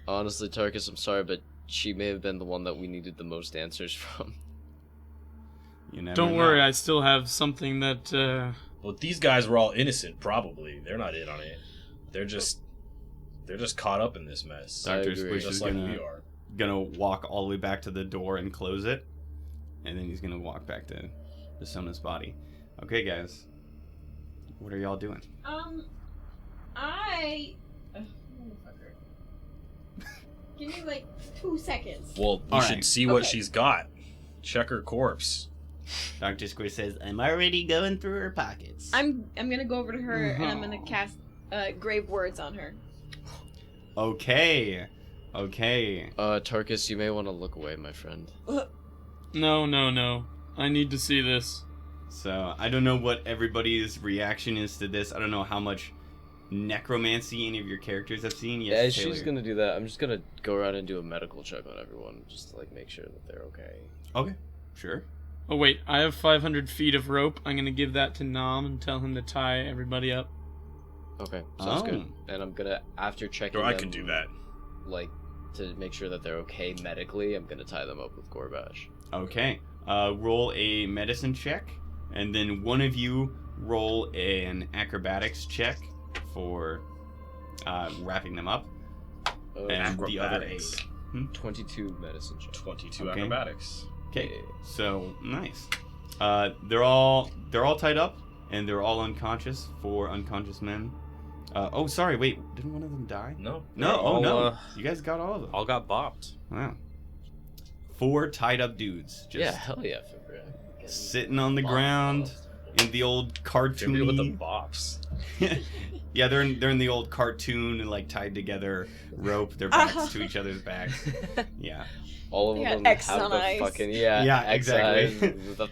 Honestly, Tarkus, I'm sorry, but she may have been the one that we needed the most answers from. You never Don't know. worry, I still have something that, well, these guys were all innocent. Probably they're not in on it. They're just caught up in this mess. I Dr. agree. Squish Just is like gonna we are. walk all the way back to the door and close it, and then he's gonna walk back to Rasona's body. Okay, guys, what are y'all doing? Motherfucker. Give me like 2 seconds. Well, we All should right. see what Okay. she's got. Check her corpse. Dr. Squish says, "I'm already going through her pockets." I'm gonna go over to her and I'm gonna cast grave words on her. Okay. Tarkus, you may want to look away, my friend. No. I need to see this. So I don't know what everybody's reaction is to this. I don't know how much necromancy any of your characters have seen. Yeah, Yes, she's Taylor. gonna do that. I'm just gonna go around and do a medical check on everyone, just to make sure that they're okay. Okay, sure. Oh wait, I have 500 feet of rope. I'm gonna give that to Nam and tell him to tie everybody up. Okay, sounds good. Oh. And I'm gonna, after checking Or I them, can do that. To make sure that they're okay medically, I'm gonna tie them up with Gorbash. Okay. Roll a medicine check, and then one of you roll an acrobatics check for wrapping them up, and the other Acrobatics. 22 medicine check. 22 Okay. acrobatics. Okay. So nice. They're all tied up, and they're all unconscious. 4 unconscious men. Oh, sorry. Wait, didn't one of them die? No. No. they're Oh all, no. You guys got all of them. all got bopped. Wow. 4 tied up dudes. Just Yeah, hell yeah, Fimbria. sitting on the ground in the old Fimbria with the cartoon. bops. Yeah, they're in the old cartoon and tied together rope, their backs to each other's backs. Yeah. All of They got them X have on the eyes. fucking Yeah, X exactly. eyes with the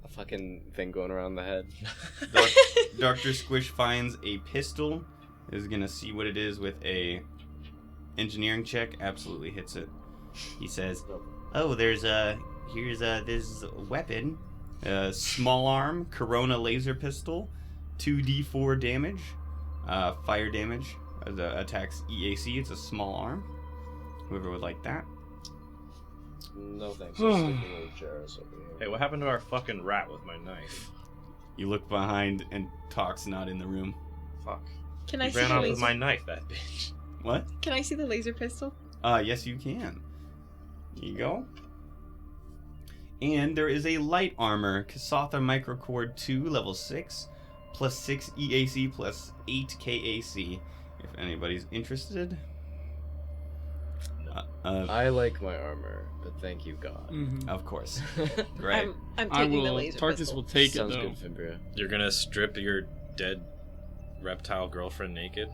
fucking thing going around the head. Dr. Squish finds a pistol. Is gonna see what it is with a engineering check. Absolutely hits it. He says, "Oh, here's this weapon, small arm Corona laser pistol, 2d4 damage, fire damage. Attacks EAC. It's a small arm. Whoever would like that." No thanks. I'll stick a little Jairus over here. Hey, what happened to our fucking rat with my knife? You look behind and Talk's not in the room. Fuck. Can I He see ran the off with laser? my knife, that bitch. What? Can I see the laser pistol? Yes, you can. Here you go. And there is a light armor, Kasatha Microcord 2, level 6, plus 6 EAC, plus 8 KAC, if anybody's interested. I like my armor, but thank you, God. Mhm. Of course. Great. I'm I taking the will. laser Tarkus pistol. will take Sounds it though. good, Fimbria. You're gonna strip your dead reptile girlfriend naked?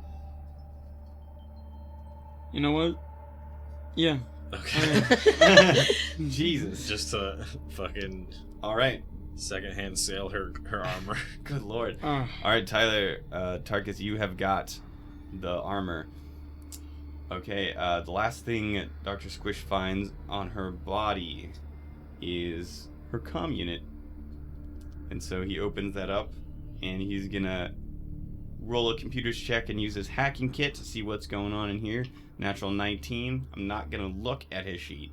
You know what? Yeah. Okay. Jesus. Just to fucking All right. secondhand sale her armor. Good lord. Uh, All right, Tyler, Tarkus, you have got the armor. Okay, the last thing Dr. Squish finds on her body is her comm unit. And so he opens that up, and he's gonna roll a computer's check and use his hacking kit to see what's going on in here. Natural 19. I'm not gonna look at his sheet.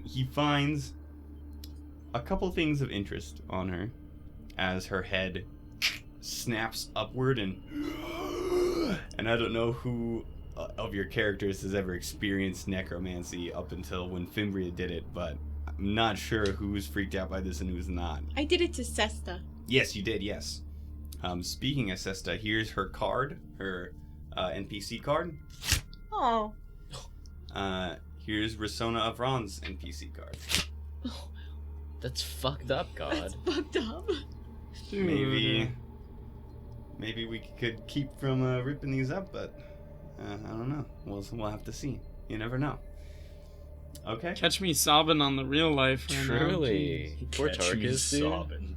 He finds a couple things of interest on her as her head snaps upward and I don't know who of your characters has ever experienced necromancy up until when Fimbria did it, but I'm not sure who's freaked out by this and who's not. I did it to Sesta. Yes, you did, yes. Speaking of Sesta, here's her card, her NPC card. Oh. Here's Risona of Ron's NPC card. That's fucked up, God. That's fucked up. dude. Maybe we could keep from ripping these up, but I don't know. We'll have to see. You never know. Okay. Catch me sobbing on the real life right now. Truly. Poor Catch me Tarkus, dude. sobbing.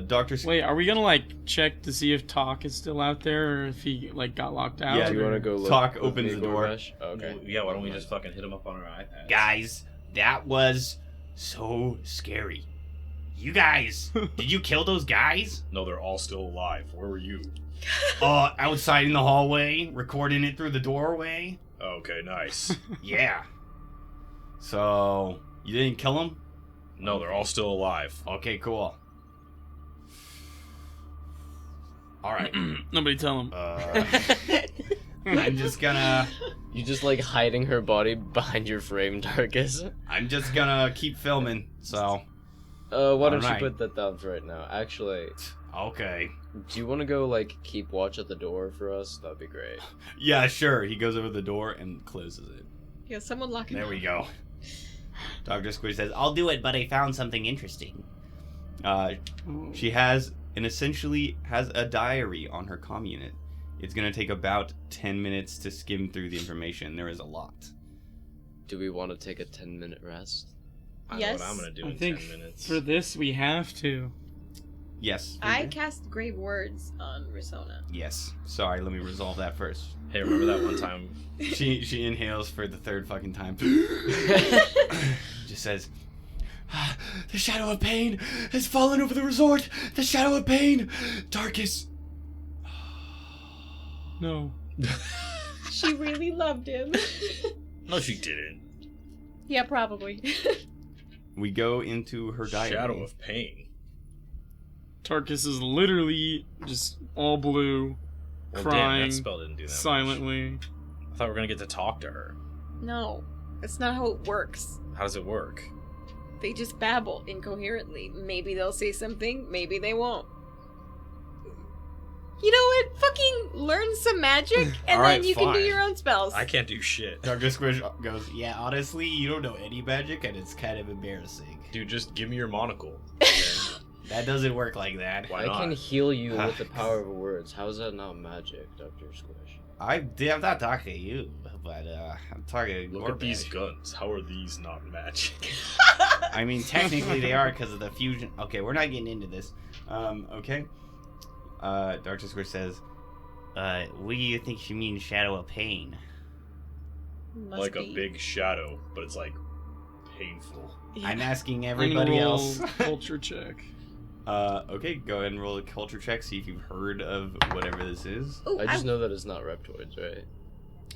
Dr. Wait, are we gonna like check to see if Talk is still out there or if he like got locked out? Yeah, Do you want to go look? Talk with opens me, the door. Gorbash? Okay. Yeah, why don't we just fucking hit him up on our iPads? Guys, that was so scary. You guys, did you kill those guys? No, they're all still alive. Where were you? Outside in the hallway, recording it through the doorway. Okay, nice. Yeah. So, you didn't kill them? No, they're all still alive. Okay, cool. Alright. Nobody tell him. I'm just gonna... You just like hiding her body behind your frame, Tarkus. I'm just gonna keep filming, so... Why don't Alright. you put that down for right now? Actually, Okay. do you want to go like keep watch at the door for us? That'd be great. Yeah, sure. He goes over the door and closes it. Yeah, someone lock him There up. we go. Dr. Squish says, I'll do it, but I found something interesting. She has essentially has a diary on her comm unit. It's going to take about 10 minutes to skim through the information. There is a lot. Do we want to take a 10-minute rest? I know Yes. what I'm gonna do I in think 10 minutes. for this we have to. Yes. I cast Grave Words on Risona. Yes. Sorry, let me resolve that first. Hey, remember that one time? She inhales for the third fucking time. Just says, the shadow of pain has fallen over the resort. The shadow of pain. Darkest. No. She really loved him. No, she didn't. Yeah, probably. We go into her diary. Shadow of pain. Tarkus is literally just all blue, Well, crying damn, that spell didn't do that much. silently. I thought we were gonna get to talk to her. No, that's not how it works. How does it work? They just babble incoherently. Maybe they'll say something, maybe they won't. You know what? Fucking learn some magic, and then Alright, you can do fine. your own spells. I can't do shit. Dr. Squish goes, yeah, honestly, you don't know any magic, and it's kind of embarrassing. Dude, just give me your monocle. That doesn't work like that. Why I not? can heal you with the power of words. How is that not magic, Dr. Squish? I'm not talking to you, but I'm talking to Look at these Gorbash. guns. How are these not magic? I mean, technically they are because of the fusion. Okay, we're not getting into this. Okay. Dr. Squish says, what do you think she means shadow of pain? Must Like be. a big shadow, but it's like painful. Yeah. I'm asking I'm gonna everybody roll else. culture check. Okay, go ahead and roll a culture check, see if you've heard of whatever this is. Ooh, I just know that it's not reptoids,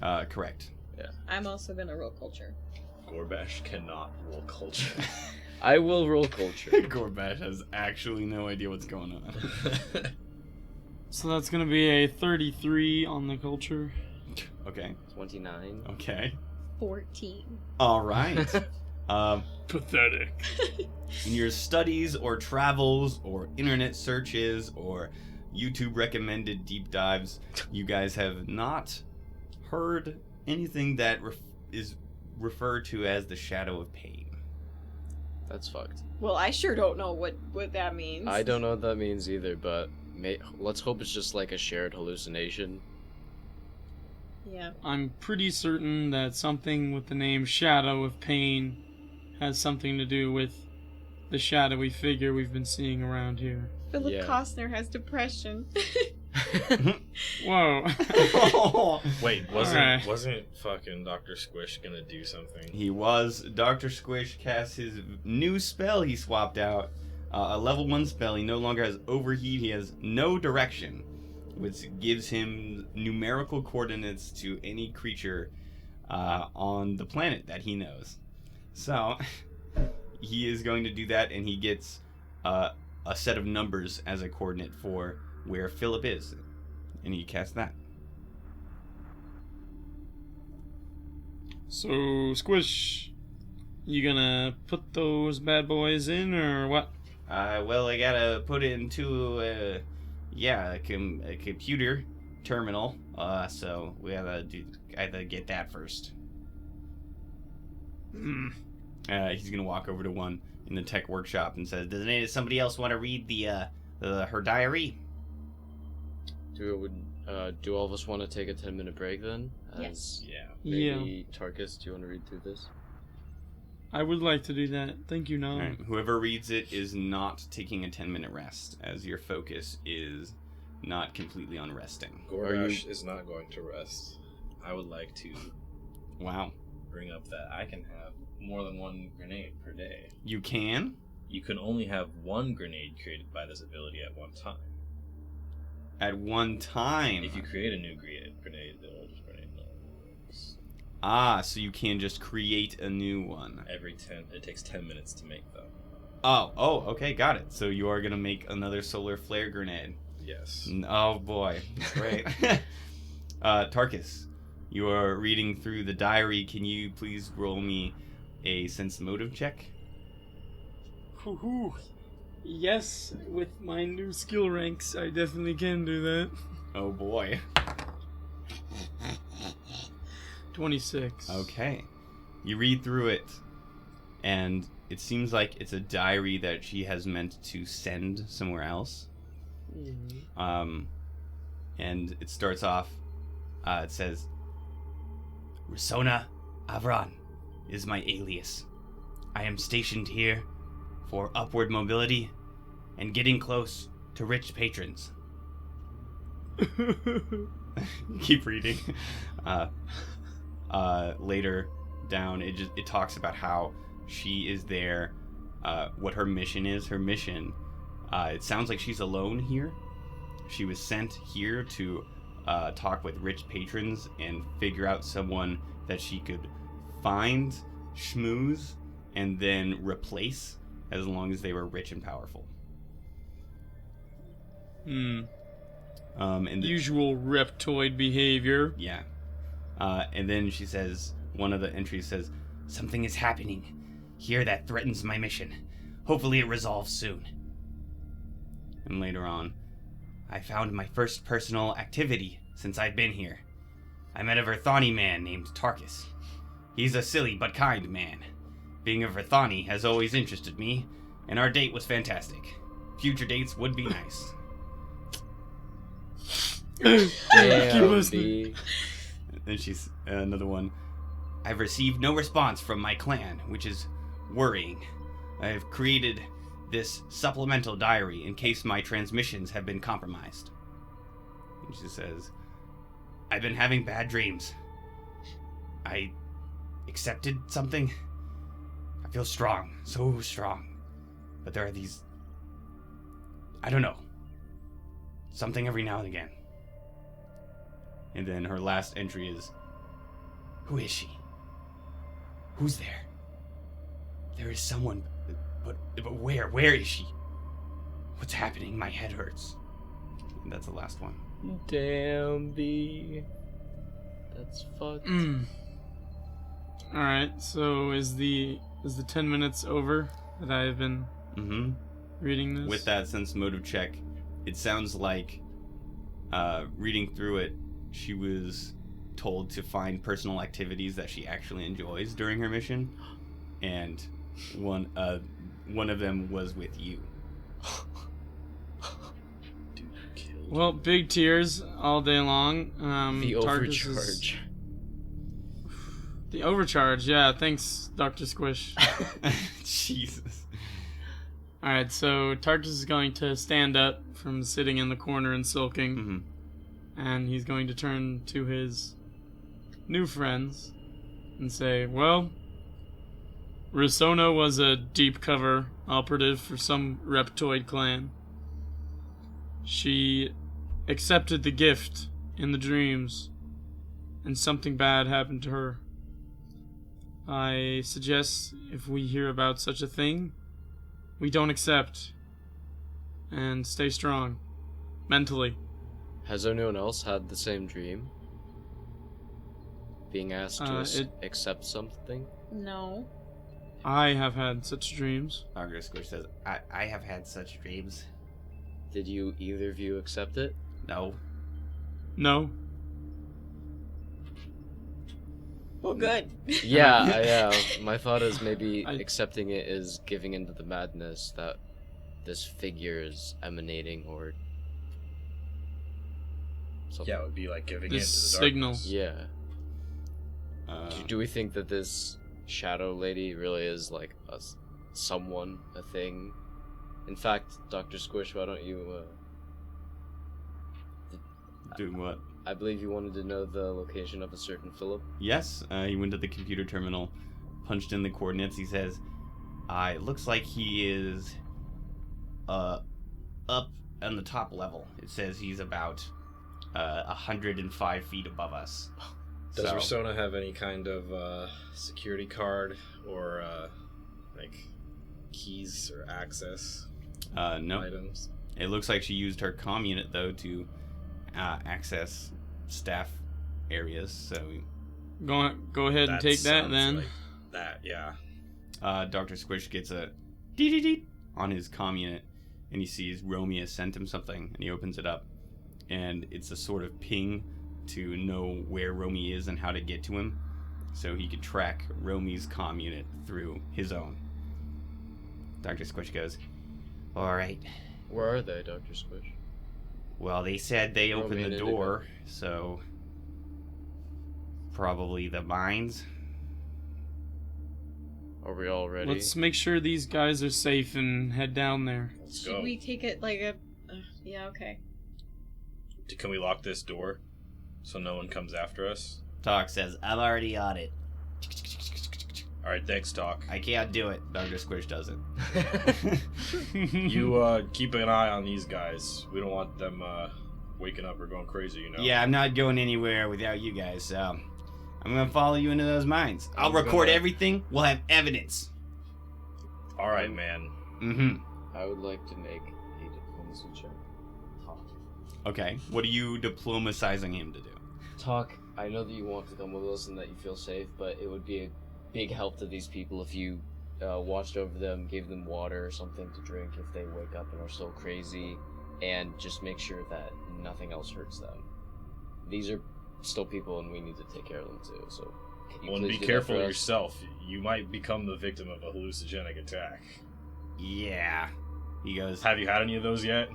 right? Correct. I'm also gonna roll culture. Gorbash cannot roll culture. I will roll culture. Gorbash has actually no idea what's going on. So that's gonna be a 33 on the culture. Okay, 29. okay. 14. All right. Pathetic. In your studies or travels or internet searches or YouTube recommended deep dives, you guys have not heard anything that is refer to as the Shadow of Pain. That's fucked. Well, I sure don't know what that means. I don't know what that means either, but let's hope it's just like a shared hallucination. Yeah. I'm pretty certain that something with the name Shadow of Pain has something to do with the shadowy figure we've been seeing around here. Philip Yeah. Costner has depression. Whoa. Wait, Alright. wasn't fucking Dr. Squish gonna do something? He was. Dr. Squish cast his new spell he swapped out. A level 1 spell. He no longer has overheat. He has no direction, which gives him numerical coordinates to any creature on the planet that he knows. So, he is going to do that, and he gets a set of numbers as a coordinate for where Philip is. And he casts that. So, Squish, you gonna put those bad boys in, or what? Well, I gotta put it into a computer terminal. So we gotta get that first. He's gonna walk over to one in the tech workshop and says, "Does somebody else want to read her diary?" Do all of us want to take a 10-minute break then? Yes. Yeah. Maybe Tarkus, do you want to read through this? I would like to do that. Thank you, Nom. Alright, whoever reads it is not taking a 10-minute rest, as your focus is not completely on resting. Gorgash is not going to rest. I would like to Wow. bring up that I can have more than one grenade per day. You can? You can only have one grenade created by this ability at one time. At one time. If you create a new grenade, it'll just grenade works. So you can just create a new one. It takes 10 minutes to make them. Oh, okay, got it. So you are gonna make another solar flare grenade. Yes. Oh boy, great. Tarkus, you are reading through the diary. Can you please roll me a sense motive check? Whew. Yes, with my new skill ranks, I definitely can do that. Oh boy. 26. Okay. You read through it, and it seems like it's a diary that she has meant to send somewhere else. Mhm. And it starts off, it says, Risona Avran is my alias. I am stationed here for upward mobility and getting close to rich patrons. Keep reading. Later down, it talks about how she is there, what her mission is. Her mission, it sounds like she's alone here. She was sent here to talk with rich patrons and figure out someone that she could find, schmooze, and then replace as long as they were rich and powerful. And Usual reptoid behavior. yeah. And then she says, one of the entries says, something is happening here that threatens my mission. Hopefully it resolves soon. And later on, I found my first personal activity since I've been here. I met a Verthani man named Tarkus. He's a silly but kind man. Being a Verthani has always interested me, and our date was fantastic. Future dates would be nice. Keep Damn, listening. B. Then she's another one. I've received no response from my clan, which is worrying. I have created this supplemental diary in case my transmissions have been compromised. And she says, I've been having bad dreams. I accepted something. I feel strong, so strong. But there are these... I don't know. Something every now and again. And then her last entry is, who is she? Who's there? There is someone, but where? Where is she? What's happening? My head hurts. And that's the last one. Damn, B. That's fucked. Alright, so is the 10 minutes over that I have been Mm-hmm. reading this? With that sense motive check, it sounds like, reading through it, she was told to find personal activities that she actually enjoys during her mission, and one of them was with you. Dude, killed. Well, big tears all day long. The Tarkus overcharge. The overcharge, yeah, thanks, Dr. Squish. Jesus. Alright, so Tarkus is going to stand up from sitting in the corner and sulking, Mm-hmm. and he's going to turn to his new friends and say, well, Risona was a deep cover operative for some Reptoid clan. She accepted the gift in the dreams, and something bad happened to her. I suggest if we hear about such a thing, we don't accept, and stay strong, mentally. Has anyone else had the same dream? Being asked to accept something? No. I have had such dreams. Dr. Squish says, I have had such dreams. Did you either of you accept it? No. No. Well, good. Yeah, my thought is maybe I- accepting it is giving into the madness that this figure is emanating, or something. Yeah, it would be like giving in to the This darkness. signal. Yeah. Uh, Do we think that this shadow lady really is like someone, a thing? In fact, Dr. Squish, why don't you, doing what? I believe you wanted to know the location of a certain Philip. Yes, he went to the computer terminal, punched in the coordinates. He says, it looks like he is up on the top level. It says he's about 105 feet above us. Does So, Risona have any kind of security card or like keys or access no. items? It looks like she used her comm unit, though, to access staff areas. So Go ahead and take that sounds then. like that, yeah. Dr. Squish gets a dee-dee-dee on his comm unit, and he sees Romy has sent him something, and he opens it up, and it's a sort of ping to know where Romy is and how to get to him, so he could track Romy's comm unit through his own. Dr. Squish goes, all right. Where are they, Dr. Squish? Well, they said they Romy opened and the Indigo. door, so probably the mines. Are we all ready? Let's make sure these guys are safe and head down there. Let's Should go. we take it like a... yeah, okay. Can we lock this door so no one comes after us? Talk says, I'm already on it. All right, thanks, Talk. I can't do it. Dr. Squish does it. You keep an eye on these guys. We don't want them waking up or going crazy, you know? Yeah, I'm not going anywhere without you guys, so I'm gonna follow you into those mines. I'll I'm record gonna- everything. We'll have evidence. All right, man. Mm-hmm. I would like to make a diplomacy check. Talk. Okay. What are you diplomatizing him to do? Talk, I know that you want to come with us and that you feel safe, but it would be a big help to these people if you watched over them, gave them water or something to drink if they wake up and are still crazy, and just make sure that nothing else hurts them. These are still people and we need to take care of them too, so can you Well, and please be do that careful for us? yourself. You might become the victim of a hallucinogenic attack. Yeah. He goes, Have you had any of those yet?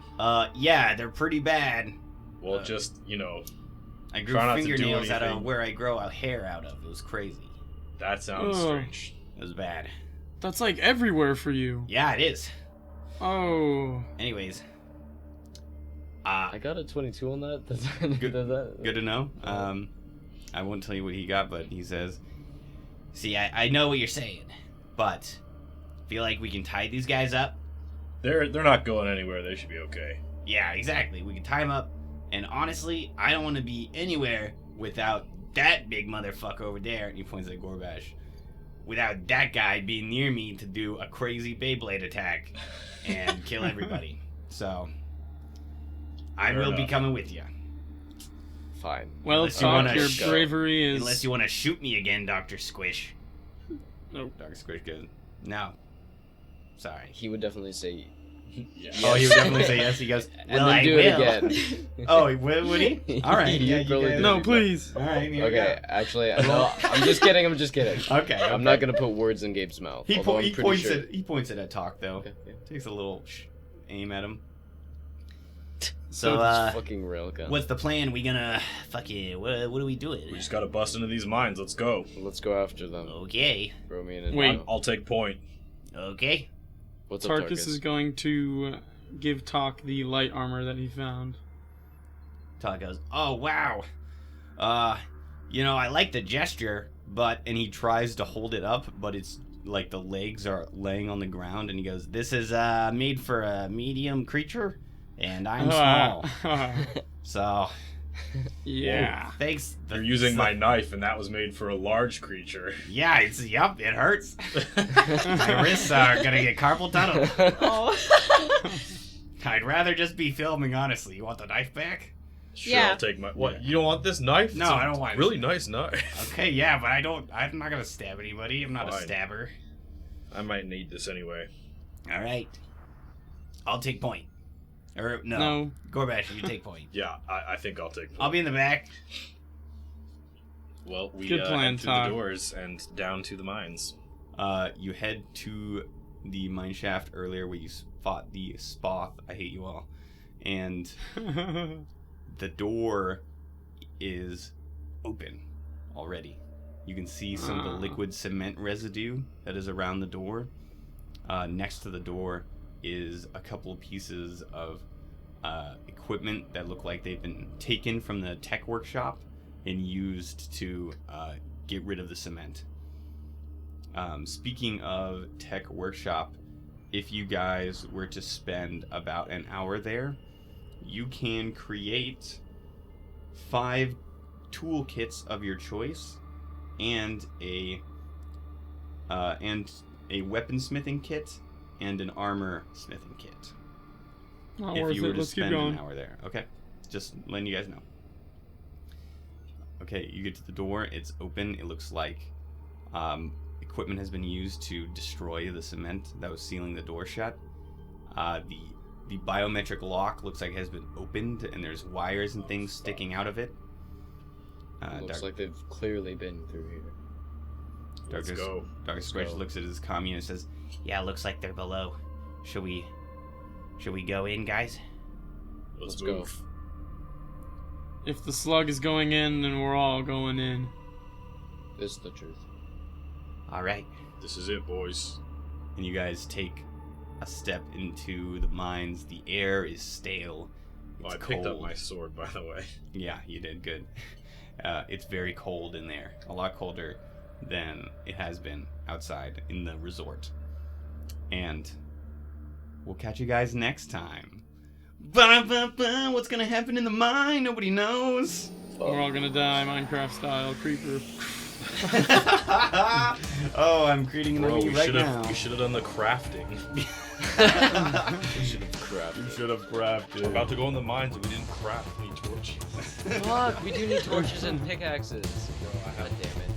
yeah, they're pretty bad. Well, just, you know, I grew Try not to do fingernails out of anything. where I grow hair out of. It was crazy. that sounds Ugh. strange. It was bad. That's like everywhere for you. Yeah, it is. Oh. Anyways. I got a 22 on that. Does Good- that Good to know. I won't tell you what he got, but he says, see, I know what you're saying, but feel like we can tie these guys up. They're not going anywhere. They should be okay. Yeah, exactly. We can tie them up, and honestly, I don't want to be anywhere without that big motherfucker over there, and he points at Gorbash, without that guy being near me to do a crazy Beyblade attack and kill everybody. So, I Fair will be enough. coming with you. Fine. Well, Unless you Talk, wanna your go. bravery is... Unless you want to shoot me again, Dr. Squish. Nope. Dr. Squish goes, no. Sorry. He would definitely say Yeah. Oh, he would definitely say yes. He goes, And well, then I do will. it again. Oh, would he? All right. You Yeah, probably guys- do. No, please. All right. Here we Okay, actually, no, I'm just kidding. go. Okay. I'm not gonna put words in Gabe's mouth. He, although I'm he pretty points sure. it. He points it at Talk though. Okay, yeah. Takes a little aim at him. So, It's fucking railgun. what's the plan? We gonna fucking what are we doing? We just gotta bust into these mines. Let's go. Let's go after them. Okay. Throw me in a Wait. I'll take point. Okay. What's up, Tarkus is going to give Talk the light armor that he found. Talk goes, oh wow. I like the gesture, but and he tries to hold it up, but it's like the legs are laying on the ground, and he goes, this is made for a medium creature, and I'm small. So Yeah. thanks. You're using my knife, and that was made for a large creature. Yeah, it hurts. My wrists are gonna get carpal tunnel. Oh. I'd rather just be filming, honestly. You want the knife back? Sure, Yeah. I'll take my. What? You don't want this knife? No, It's a I don't want it. Really nice knife. Okay, yeah, but I'm not gonna stab anybody. I'm not a Fine. stabber. I might need this anyway. All right. I'll take point. Or no. No. Gorbash, you take point. Yeah, I think I'll take. I'll be in the back. Well, we Good plan, head through Todd. the doors and down to the mines. You head to the mine shaft earlier where you fought the Spoth. I hate you all. And the door is open already. You can see some of the liquid cement residue that is around the door. Next to the door is a couple of pieces of equipment that look like they've been taken from the tech workshop and used to get rid of the cement. Speaking of tech workshop, if you guys were to spend about an hour there, you can create 5 toolkits of your choice and a weaponsmithing kit and an armor smithing kit. Not If worth you were it. to Let's keep spend going. an hour there. Okay. Just letting you guys know. Okay, you get to the door. It's open. It looks like equipment has been used to destroy the cement that was sealing the door shut. The biometric lock looks like it has been opened, and there's wires and things sticking out of it. Looks like they've clearly been through here. Let's Darkest- go. Dark Let's Squish go. looks at his commune and says, "Yeah, looks like they're below. Should we go in, guys?" Let's Let's go. move. If the slug is going in, then we're all going in. This is the truth. All right. This is it, boys. And you guys take a step into the mines. The air is stale. Oh, It's I picked up cold. my sword, by the way. Yeah, you did good. It's very cold in there. A lot colder than it has been outside in the resort. And we'll catch you guys next time. Ba-da-ba-ba, what's gonna happen in the mine? Nobody knows. We're all gonna die, Minecraft style, creeper. Oh, I'm creating an Bro, enemy we right should now. have done the crafting. We should have crafted. should have crafted. We're about to go in the mines and we didn't craft any torches. Fuck, we do need torches and pickaxes. Bro, I have God damn it.